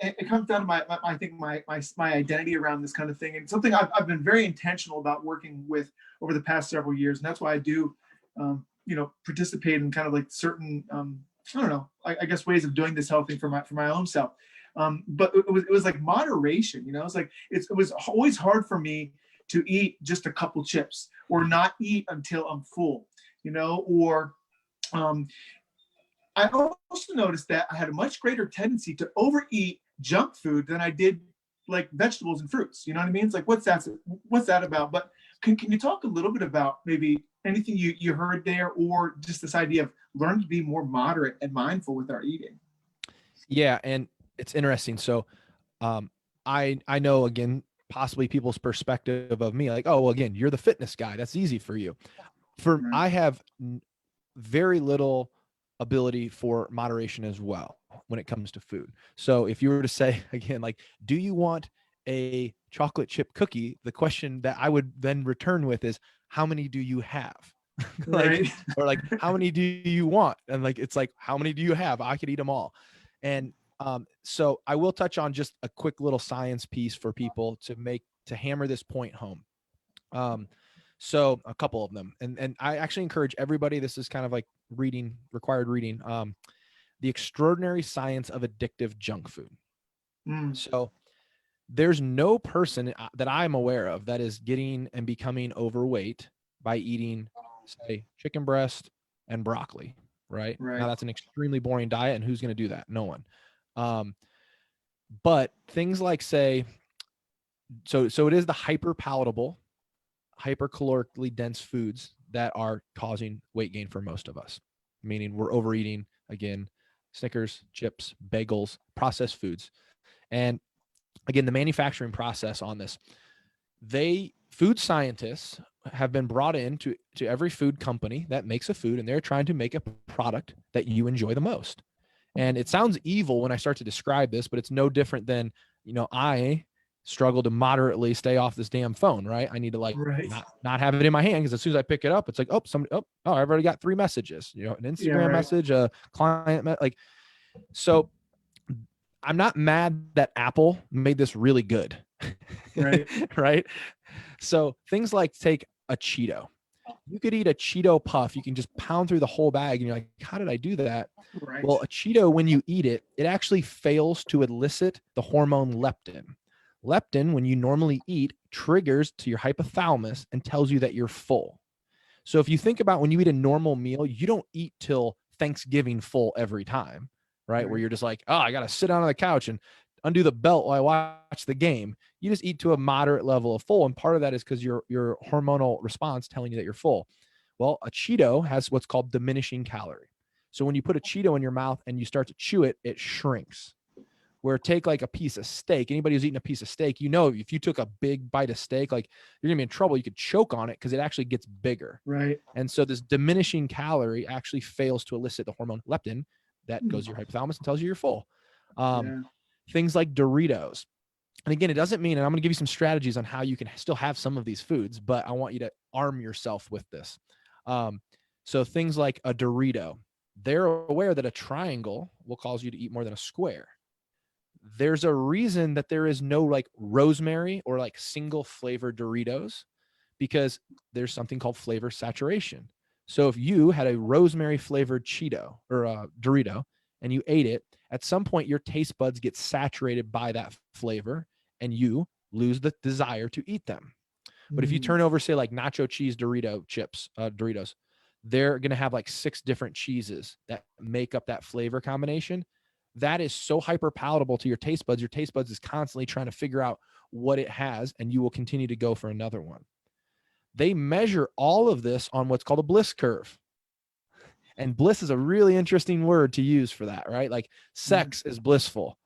it comes down to I think my identity around this kind of thing, and something I've been very intentional about working with over the past several years. And that's why I do, participate in kind of like certain, I don't know, I guess ways of doing this healthy for my own self. But it was like moderation, it's like, it was always hard for me to eat just a couple chips or not eat until I'm full. or I also noticed that I had a much greater tendency to overeat junk food than I did like vegetables and fruits. You know what I mean? It's like, what's that about? But can you talk a little bit about maybe anything you heard there, or just this idea of learning to be more moderate and mindful with our eating? Yeah, and it's interesting. So, I know, again, possibly people's perspective of me, like, oh, well, again, you're the fitness guy. That's easy for you. Right. I have very little ability for moderation as well when it comes to food. So if you were to say again, like, do you want a chocolate chip cookie? The question that I would then return with is, how many do you have? Like, Right. or like, how many do you want? And like, it's like, how many do you have? I could eat them all. And so I will touch on just a quick little science piece for people to hammer this point home. So a couple of them, and I actually encourage everybody. This is kind of like required reading. The Extraordinary Science of Addictive Junk Food. Mm. So there's no person that I'm aware of that is getting and becoming overweight by eating, say, chicken breast and broccoli. Right now, Right. that's an extremely boring diet, and who's going to do that? No one. But things like, say, so it is the hyper palatable, hypercalorically dense foods that are causing weight gain for most of us, meaning we're overeating, again, Snickers, chips, bagels, processed foods. And again, the manufacturing process on this, food scientists have been brought in to every food company that makes a food, and they're trying to make a product that you enjoy the most. And it sounds evil when I start to describe this, but it's no different than, I struggle to moderately stay off this damn phone, right? I need to like Right. not have it in my hand, because as soon as I pick it up, it's like, oh, I've already got 3 messages, an Yeah. Instagram Right. message, a client, like, so I'm not mad that Apple made this really good. Right. Right? So things like, take a Cheeto. You could eat a Cheeto puff. You can just pound through the whole bag, and you're like, how did I do that? Right. Well, a Cheeto, when you eat it, it actually fails to elicit the hormone leptin. Leptin, when you normally eat, triggers to your hypothalamus and tells you that you're full. So if you think about when you eat a normal meal, you don't eat till Thanksgiving full every time, right? Where Right. you're just like, oh, I got to sit down on the couch and undo the belt while I watch the game. You just eat to a moderate level of full. And part of that is because your hormonal response telling you that you're full. Well, a Cheeto has what's called diminishing calorie. So when you put a Cheeto in your mouth and you start to chew it, it shrinks. Where, take like a piece of steak. Anybody who's eating a piece of steak, if you took a big bite of steak, like, you're gonna be in trouble. You could choke on it because it actually gets bigger. Right. And so this diminishing calorie actually fails to elicit the hormone leptin that goes to your hypothalamus and tells you you're full. Yeah. Things like Doritos. And again, it doesn't mean, and I'm going to give you some strategies on how you can still have some of these foods, but I want you to arm yourself with this. So things like a Dorito, they're aware that a triangle will cause you to eat more than a square. There's a reason that there is no like rosemary or like single flavor Doritos, because there's something called flavor saturation. So if you had a rosemary flavored Cheeto or a Dorito and you ate it, at some point your taste buds get saturated by that flavor and you lose the desire to eat them. But if you Mm. turn over, say, like nacho cheese Dorito chips, Doritos, they're going to have like 6 different cheeses that make up that flavor combination. That is so hyper palatable to your taste buds. Your taste buds is constantly trying to figure out what it has, and you will continue to go for another one. They measure all of this on what's called a bliss curve. And bliss is a really interesting word to use for that, right? Like, sex is blissful,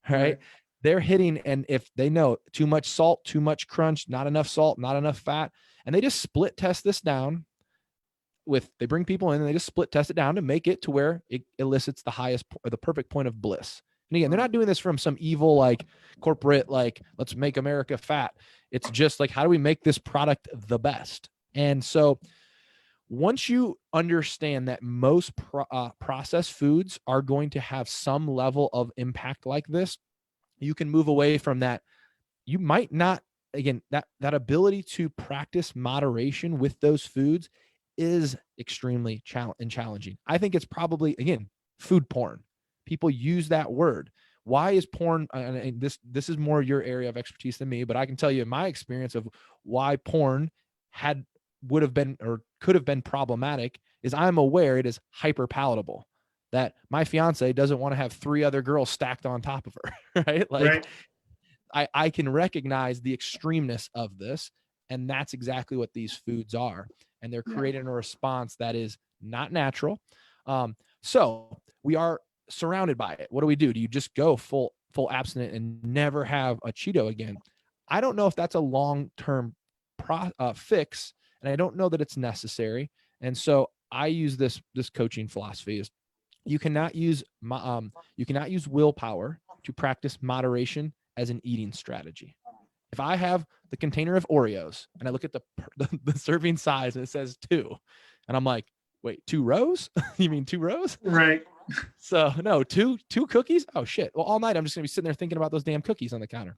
right? Right. They're hitting, and if they know too much salt, too much crunch, not enough salt, not enough fat, and they just split test this down they bring people in and they just split test it down to make it to where it elicits the highest or the perfect point of bliss. And again, they're Wow. not doing this from some evil, like, corporate, like, let's make America fat. It's just like, how do we make this product the best? And so once you understand that most processed foods are going to have some level of impact like this, you can move away from that. You might not, again, that ability to practice moderation with those foods is extremely challenging. I think it's probably, again, food porn. People use that word. Why is porn, and this is more your area of expertise than me, but I can tell you my experience of why porn would have been or could have been problematic is I'm aware it is hyper palatable, that my fiance doesn't want to have 3 other girls stacked on top of her, right? Like, I can recognize the extremeness of this, and that's exactly what these foods are. And they're creating a response that is not natural. So we are surrounded by it. What do? Do you just go full abstinent and never have a Cheeto again? I don't know if that's a long-term fix, and I don't know that it's necessary. And so I use this coaching philosophy is you cannot use willpower to practice moderation as an eating strategy. If I have the container of Oreos and I look at the serving size and it says 2, and I'm like, wait, 2 rows? You mean 2 rows? Right. So no, two cookies? Oh shit. Well, all night I'm just gonna be sitting there thinking about those damn cookies on the counter.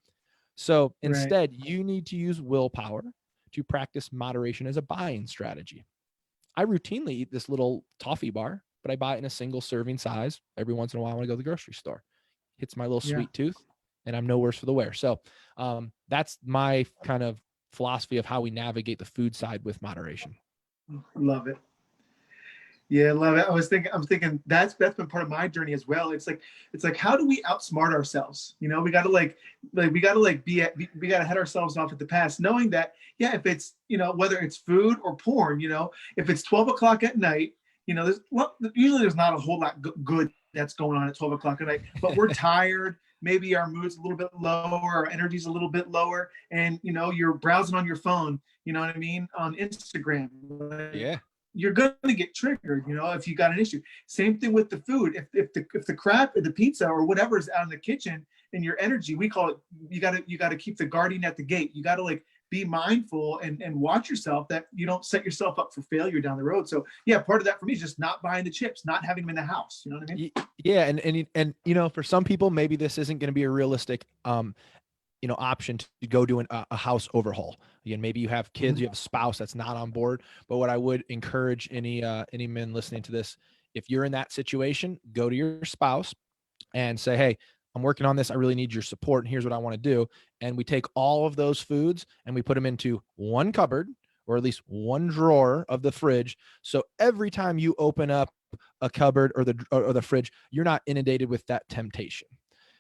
So instead, you need to use willpower to practice moderation as a buying strategy. I routinely eat this little toffee bar, but I buy it in a single serving size every once in a while when I go to the grocery store. Hits my little sweet tooth, and I'm no worse for the wear. So that's my kind of philosophy of how we navigate the food side with moderation. Love it. Yeah, love it. I'm thinking that's been part of my journey as well. It's like how do we outsmart ourselves? You know, we gotta we gotta head ourselves off at the pass, knowing that, if it's, whether it's food or porn, if it's 12 o'clock at night, usually there's not a whole lot good that's going on at 12 o'clock at night, but we're tired. Maybe our mood's a little bit lower, our energy's a little bit lower, and you're browsing on your phone, you know what I mean, on Instagram. You're going to get triggered, if you got an issue. Same thing with the food. If the crap, the pizza or whatever is out in the kitchen, and your energy, we call it, you got to keep the guardian at the gate. You got to be mindful and watch yourself that you don't set yourself up for failure down the road. So part of that for me is just not buying the chips, not having them in the house. You know what I mean? Yeah. And for some people, maybe this isn't going to be a realistic, option to go do a house overhaul. Again, maybe you have kids, you have a spouse that's not on board. But what I would encourage any men listening to this, if you're in that situation, go to your spouse and say, hey, I'm working on this. I really need your support. And here's what I want to do. And we take all of those foods and we put them into one cupboard, or at least one drawer of the fridge. So every time you open up a cupboard or the fridge, you're not inundated with that temptation.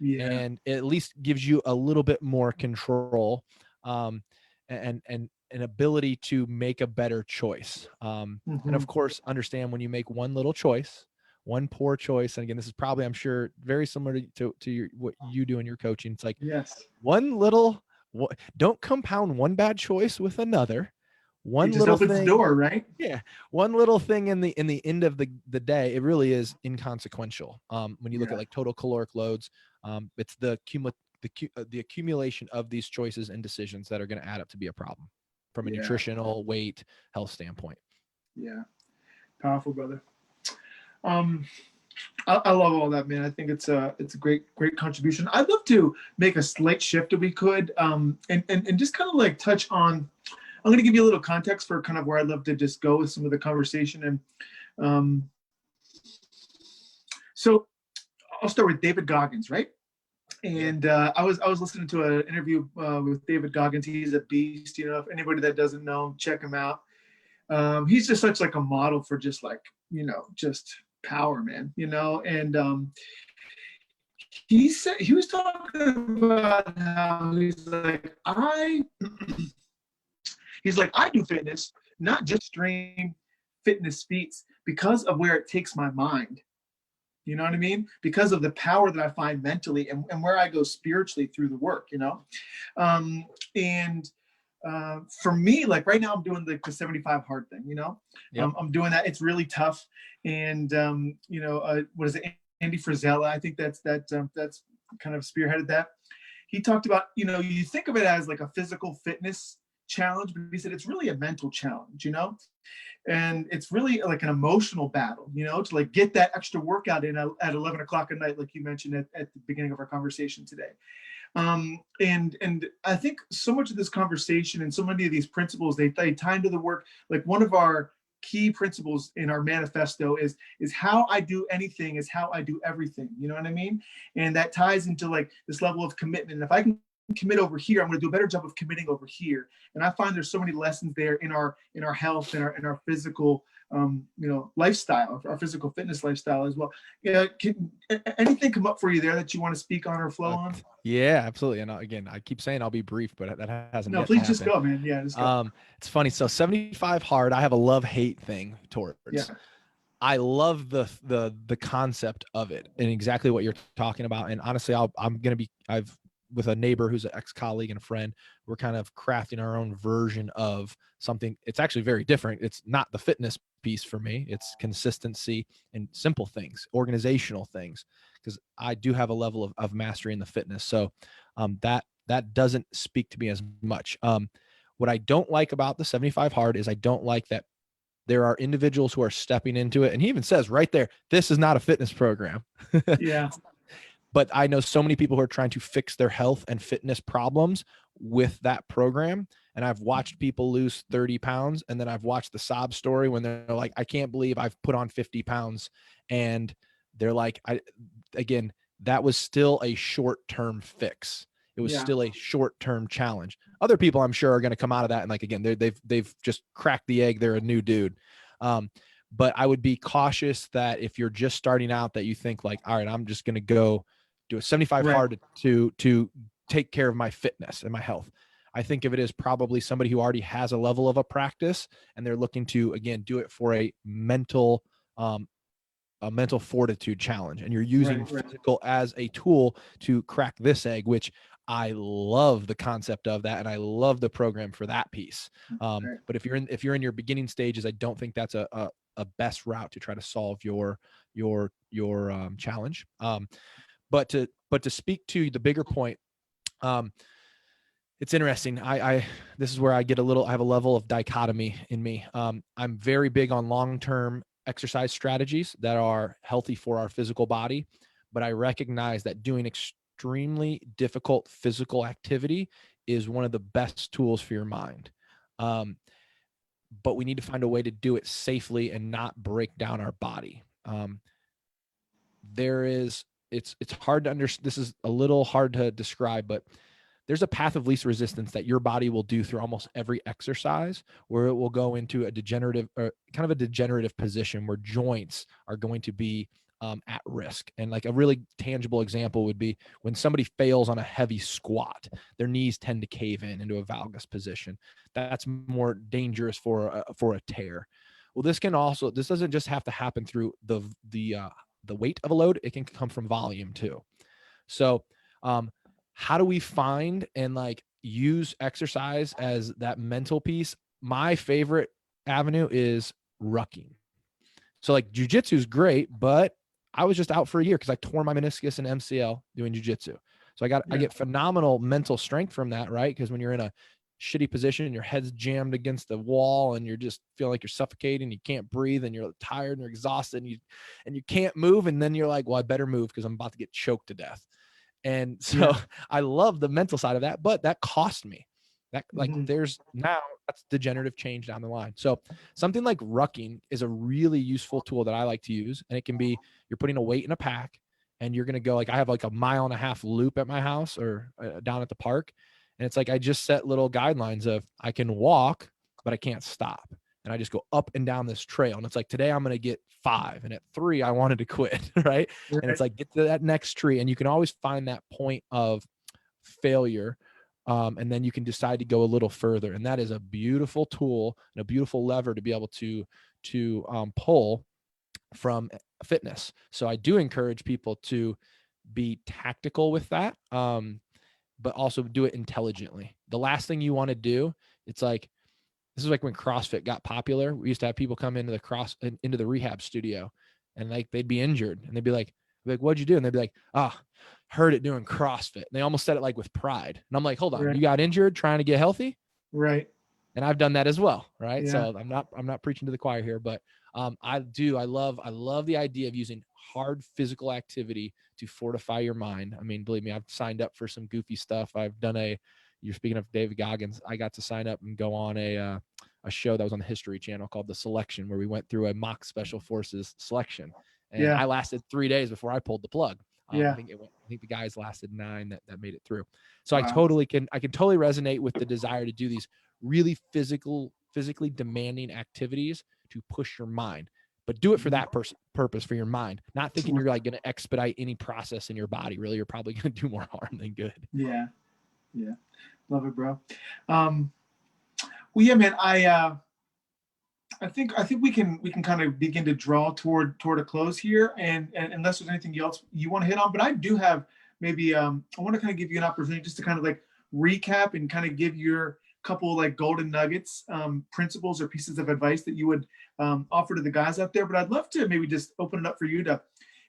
And it at least gives you a little bit more control, and an ability to make a better choice. And of course, understand when you make one little choice, one poor choice. And again, this is probably, I'm sure, very similar to what you do in your coaching. It's like, don't compound one bad choice with another. One little thing, the door, right? Yeah. One little thing in the end of the day, it really is inconsequential. When you look at like total caloric loads, it's the accumulation of these choices and decisions that are going to add up to be a problem from a nutritional, weight, health standpoint. Yeah. Powerful, brother. I love all that, man. I think it's a great contribution. I'd love to make a slight shift if we could, and just kind of touch on, I'm going to give you a little context for kind of where I'd love to just go with some of the conversation. And so I'll start with David Goggins, right? And I was listening to an interview with David Goggins. He's a beast. If anybody that doesn't know, check him out. He's just such a model for just just power, man. And he was talking about how I do fitness, not just extreme fitness feats, because of where it takes my mind. You know what I mean? Because of the power that I find mentally and where I go spiritually through the work, for me, right now I'm doing the 75 hard thing, I'm doing that. It's really tough. And, what is it? Andy Frisella, I think that's kind of spearheaded that. He talked about, you think of it as a physical fitness challenge, but he said it's really a mental challenge, and it's really an emotional battle, to get that extra workout in at 11 o'clock at night, like you mentioned at the beginning of our conversation today. And I think so much of this conversation and so many of these principles, they tie into the work. One of our key principles in our manifesto is how I do anything is how I do everything. You know what I mean? And that ties into this level of commitment. And if I can commit over here, I'm going to do a better job of committing over here. And I find there's so many lessons there in our health and our physical lifestyle, our physical fitness lifestyle as well. Yeah, anything come up for you there that you want to speak on or flow on? Yeah, absolutely. And again, I keep saying I'll be brief, but that hasn't No, yet to please just happen. go, man. Yeah, just go. It's funny. So 75 hard, I have a love-hate thing towards. Yeah. I love the concept of it and exactly what you're talking about. And honestly, I've with a neighbor who's an ex-colleague and a friend, we're kind of crafting our own version of something. It's actually very different. It's not the fitness piece for me. It's consistency and simple things, organizational things, because I do have a level of mastery in the fitness. So that doesn't speak to me as much. What I don't like about the 75 hard is I don't like that there are individuals who are stepping into it. And he even says right there, this is not a fitness program. Yeah. But I know so many people who are trying to fix their health and fitness problems with that program. And I've watched people lose 30 pounds. And then I've watched the sob story when they're like, I can't believe I've put on 50 pounds. And they're like, again, that was still a short-term fix. It was still a short-term challenge. Other people, I'm sure, are going to come out of that and like, again, they've just cracked the egg. They're a new dude. But I would be cautious that if you're just starting out, that you think like, all right, I'm just going to go do a 75 hard to take care of my fitness and my health. I think of it as probably somebody who already has a level of a practice and they're looking to, again, do it for a mental fortitude challenge. And you're using physical as a tool to crack this egg, which I love the concept of that. And I love the program for that piece. But if you're in your beginning stages, I don't think that's a best route to try to solve your challenge. But to speak to the bigger point, it's interesting. This is where I have a level of dichotomy in me. I'm very big on long-term exercise strategies that are healthy for our physical body, but I recognize that doing extremely difficult physical activity is one of the best tools for your mind. But we need to find a way to do it safely and not break down our body. It's hard to understand. This is a little hard to describe, but there's a path of least resistance that your body will do through almost every exercise where it will go into a degenerative position where joints are going to be at risk. And like a really tangible example would be when somebody fails on a heavy squat, their knees tend to cave in into a valgus position. That's more dangerous for a tear. Well, this doesn't just have to happen through the weight of a load. It can come from volume too. So, how do we find and like use exercise as that mental piece? My favorite avenue is rucking. So like jujitsu is great, but I was just out for a year because I tore my meniscus and MCL doing jujitsu. So I get phenomenal mental strength from that, right? Because when you're in a shitty position and your head's jammed against the wall and you're just feeling like you're suffocating, you can't breathe and you're tired and you're exhausted and you can't move. And then you're like, well, I better move because I'm about to get choked to death. And so I love the mental side of that, but that cost me that that's degenerative change down the line. So something like rucking is a really useful tool that I like to use. And it can be, you're putting a weight in a pack and you're going to go like, I have like a 1.5 mile loop at my house or down at the park. And it's like, I just set little guidelines of I can walk, but I can't stop. And I just go up and down this trail. And it's like, today I'm going to get 5. And at 3, I wanted to quit. Right. And it's like, get to that next tree. And you can always find that point of failure. And then you can decide to go a little further. And that is a beautiful tool and a beautiful lever to be able to pull from fitness. So I do encourage people to be tactical with that, but also do it intelligently. The last thing you want to do, it's like, this is like when CrossFit got popular. We used to have people come into the rehab studio and like they'd be injured and they'd be like, what'd you do? And they'd be like, heard it doing CrossFit. And they almost said it like with pride. And I'm like, hold on, you got injured trying to get healthy? Right. And I've done that as well. Right. Yeah. So I'm not preaching to the choir here, but I love the idea of using hard physical activity to fortify your mind. I mean, believe me, I've signed up for some goofy stuff. I've done you're speaking of David Goggins. I got to sign up and go on a show that was on the History Channel called The Selection, where we went through a mock special forces selection. And I lasted 3 days before I pulled the plug. Yeah. I think the guys lasted 9 that made it through. So I Wow. can totally resonate with the desire to do these really physically demanding activities to push your mind, but do it for that purpose, for your mind, not thinking you're like going to expedite any process in your body. Really, you're probably going to do more harm than good. Yeah. Yeah. Love it, bro. Well, yeah, man, I think we can kind of begin to draw toward a close here, and unless there's anything else you want to hit on, but I do have maybe I want to kind of give you an opportunity just to kind of like recap and kind of give your couple like golden nuggets, principles or pieces of advice that you would offer to the guys out there. But I'd love to maybe just open it up for you to,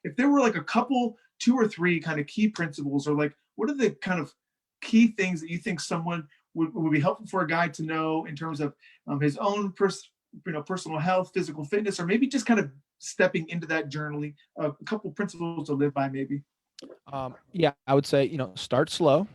if there were like a couple, 2 or 3 kind of key principles, or like what are the kind of key things that you think someone would be helpful for a guy to know in terms of his own personal health, physical fitness, or maybe just kind of stepping into that journaling, a couple principles to live by, maybe. Yeah, I would say, start slow.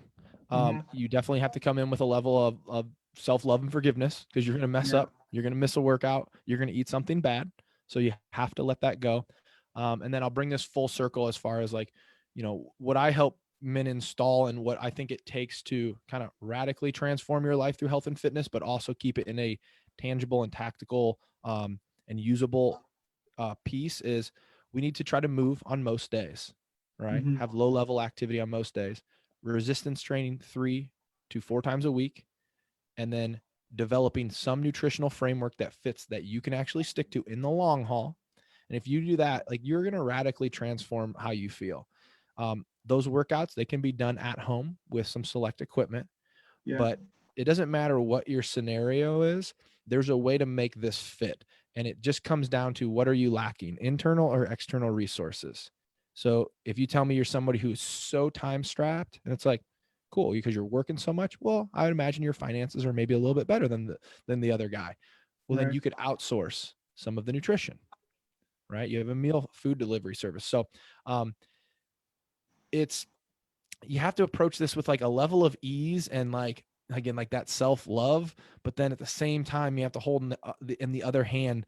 Mhm. You definitely have to come in with a level of self-love and forgiveness, because you're going to mess Yeah. up. You're going to miss a workout. You're going to eat something bad. So you have to let that go. And then I'll bring this full circle as far as like, what I help men install and what I think it takes to kind of radically transform your life through health and fitness, but also keep it in a tangible and tactical and usable piece is we need to try to move on most days, right? Mhm. Have low level activity on most days, resistance training 3 to 4 times a week, and then developing some nutritional framework that fits, that you can actually stick to in the long haul. And if you do that, like, you're going to radically transform how you feel. Those workouts, they can be done at home with some select equipment, Yeah. but it doesn't matter what your scenario is. There's a way to make this fit. And it just comes down to, what are you lacking, internal or external resources? So if you tell me you're somebody who's so time strapped, and it's like, cool, because you're working so much, well, I would imagine your finances are maybe a little bit better than the other guy. Well, then Right. you could outsource some of the nutrition, right? You have a meal food delivery service. So it's, you have to approach this with like a level of ease and like, again, like that self-love, but then at the same time you have to hold in the other hand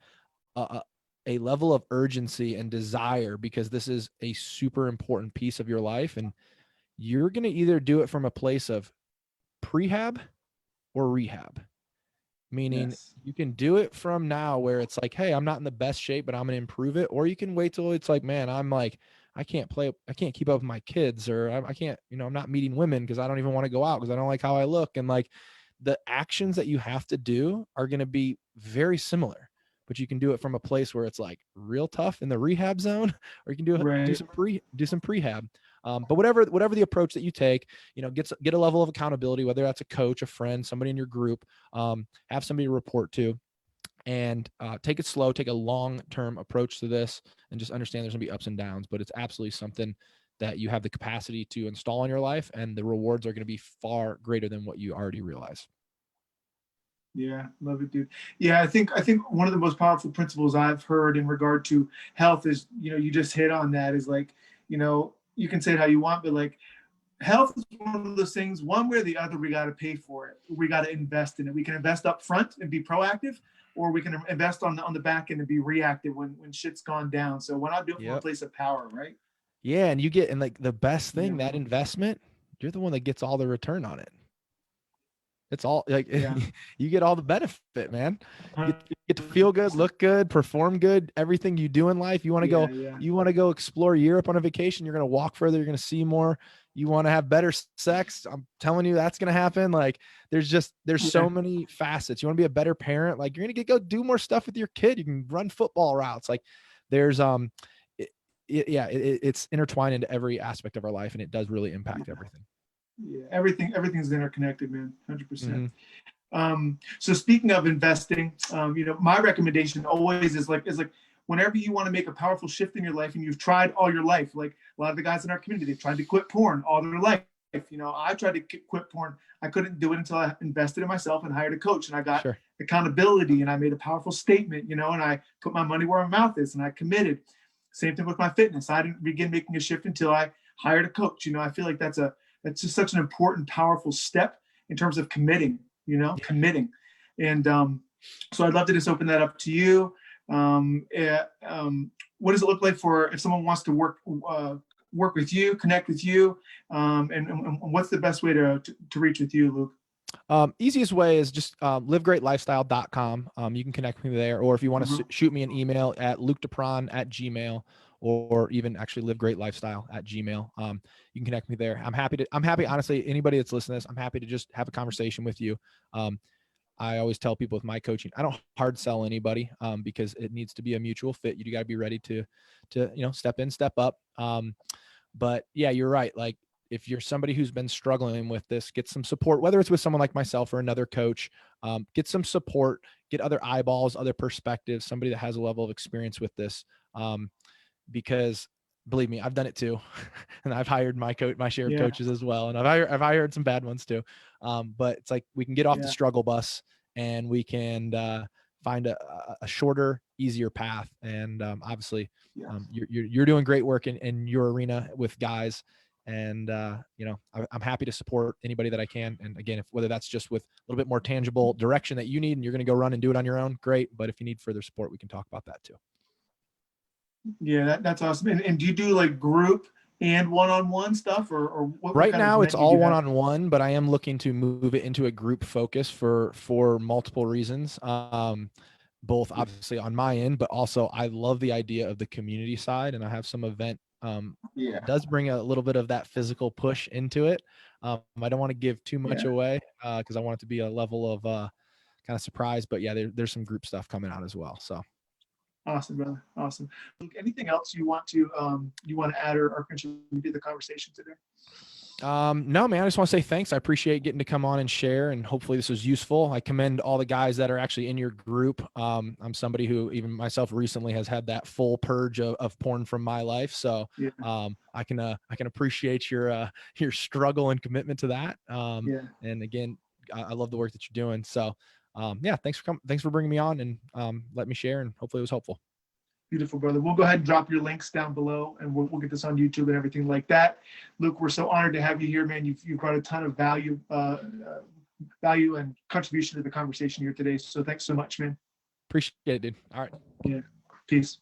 a level of urgency and desire, because this is a super important piece of your life, and you're going to either do it from a place of prehab or rehab. Meaning Yes. you can do it from now where it's like, hey, I'm not in the best shape, but I'm going to improve it. Or you can wait till it's like, man, I'm like, I can't keep up with my kids, or I can't, I'm not meeting women because I don't even want to go out because I don't like how I look. And like, the actions that you have to do are going to be very similar, but you can do it from a place where it's like real tough in the rehab zone, or you can do Right. some prehab. But whatever the approach that you take, get a level of accountability, whether that's a coach, a friend, somebody in your group, have somebody to report to, and take it slow, take a long-term approach to this, and just understand there's gonna be ups and downs, but it's absolutely something that you have the capacity to install in your life, and the rewards are going to be far greater than what you already realize. Yeah, love it, dude. Yeah, I think one of the most powerful principles I've heard in regard to health is, you just hit on that, is like, you can say it how you want, but like health is one of those things, one way or the other, we got to pay for it. We got to invest in it. We can invest up front and be proactive, or we can invest on the back end and be reactive when shit's gone down. So we're not doing it from a Yep. place of power, right? Yeah, and like the best thing, Yeah. that investment, you're the one that gets all the return on it. It's all like, Yeah. you get all the benefit, man. You get to feel good, look good, perform good, everything you do in life. Yeah. Yeah. You want to go explore Europe on a vacation. You're going to walk further. You're going to see more. You want to have better sex. I'm telling you, that's going to happen. Like, there's Yeah. so many facets. You want to be a better parent. Like, you're going to go do more stuff with your kid. You can run football routes. Like, there's, it's intertwined into every aspect of our life, and it does really impact everything. Yeah. Everything's interconnected, man. 100%. Mm-hmm. So speaking of investing, my recommendation always is like whenever you want to make a powerful shift in your life and you've tried all your life, like a lot of the guys in our community, they've tried to quit porn all their life. I tried to quit porn. I couldn't do it until I invested in myself and hired a coach, and I got Sure. accountability, and I made a powerful statement, and I put my money where my mouth is, and I committed. Same thing with my fitness. I didn't begin making a shift until I hired a coach. I feel like that's just such an important, powerful step in terms of committing. Committing. And so I'd love to just open that up to you. What does it look like for if someone wants to work work with you, connect with you? And what's the best way to reach with you, Luke? Easiest way is just livegreatlifestyle.com. You can connect with me there, or if you want to shoot me an email at lukedepron@gmail, or even actually livegreatlifestyle@gmail. You can connect me there. I'm happy, honestly, anybody that's listening to this, I'm happy to just have a conversation with you. I always tell people with my coaching, I don't hard sell anybody, because it needs to be a mutual fit. You got to be ready to, step in, step up. But yeah, you're right. Like, if you're somebody who's been struggling with this, get some support, whether it's with someone like myself or another coach. Get some support, get other eyeballs, other perspectives, somebody that has a level of experience with this. Because believe me, I've done it too. And I've hired my share of coaches as well. And I've hired some bad ones too. But it's like, we can get off the struggle bus, and we can find a shorter, easier path. And obviously, you're doing great work in your arena with guys. And I'm happy to support anybody that I can. And again, whether that's just with a little bit more tangible direction that you need, and you're going to go run and do it on your own, great. But if you need further support, we can talk about that too. Yeah, that's awesome. And do you do like group and one-on-one stuff, or what? Right now it's all one-on-one, but I am looking to move it into a group focus for multiple reasons. Both obviously on my end, but also I love the idea of the community side, and I have some event that does bring a little bit of that physical push into it. I don't want to give too much away, because I want it to be a level of kind of surprise, but yeah, there's some group stuff coming out as well. So awesome, brother. Awesome. Luke, anything else you want to add or contribute to the conversation today? No, man, I just want to say thanks. I appreciate getting to come on and share, and hopefully this was useful. I commend all the guys that are actually in your group. I'm somebody who, even myself recently, has had that full purge of porn from my life. So I can appreciate your struggle and commitment to that. And again, I love the work that you're doing. So thanks for bringing me on, and let me share, and hopefully it was helpful. Beautiful, brother. We'll go ahead and drop your links down below, and we'll get this on YouTube and everything like that. Luke, we're so honored to have you here, man. You've brought a ton of value and contribution to the conversation here today. So thanks so much, man. Appreciate it, dude. All right. Yeah. Peace.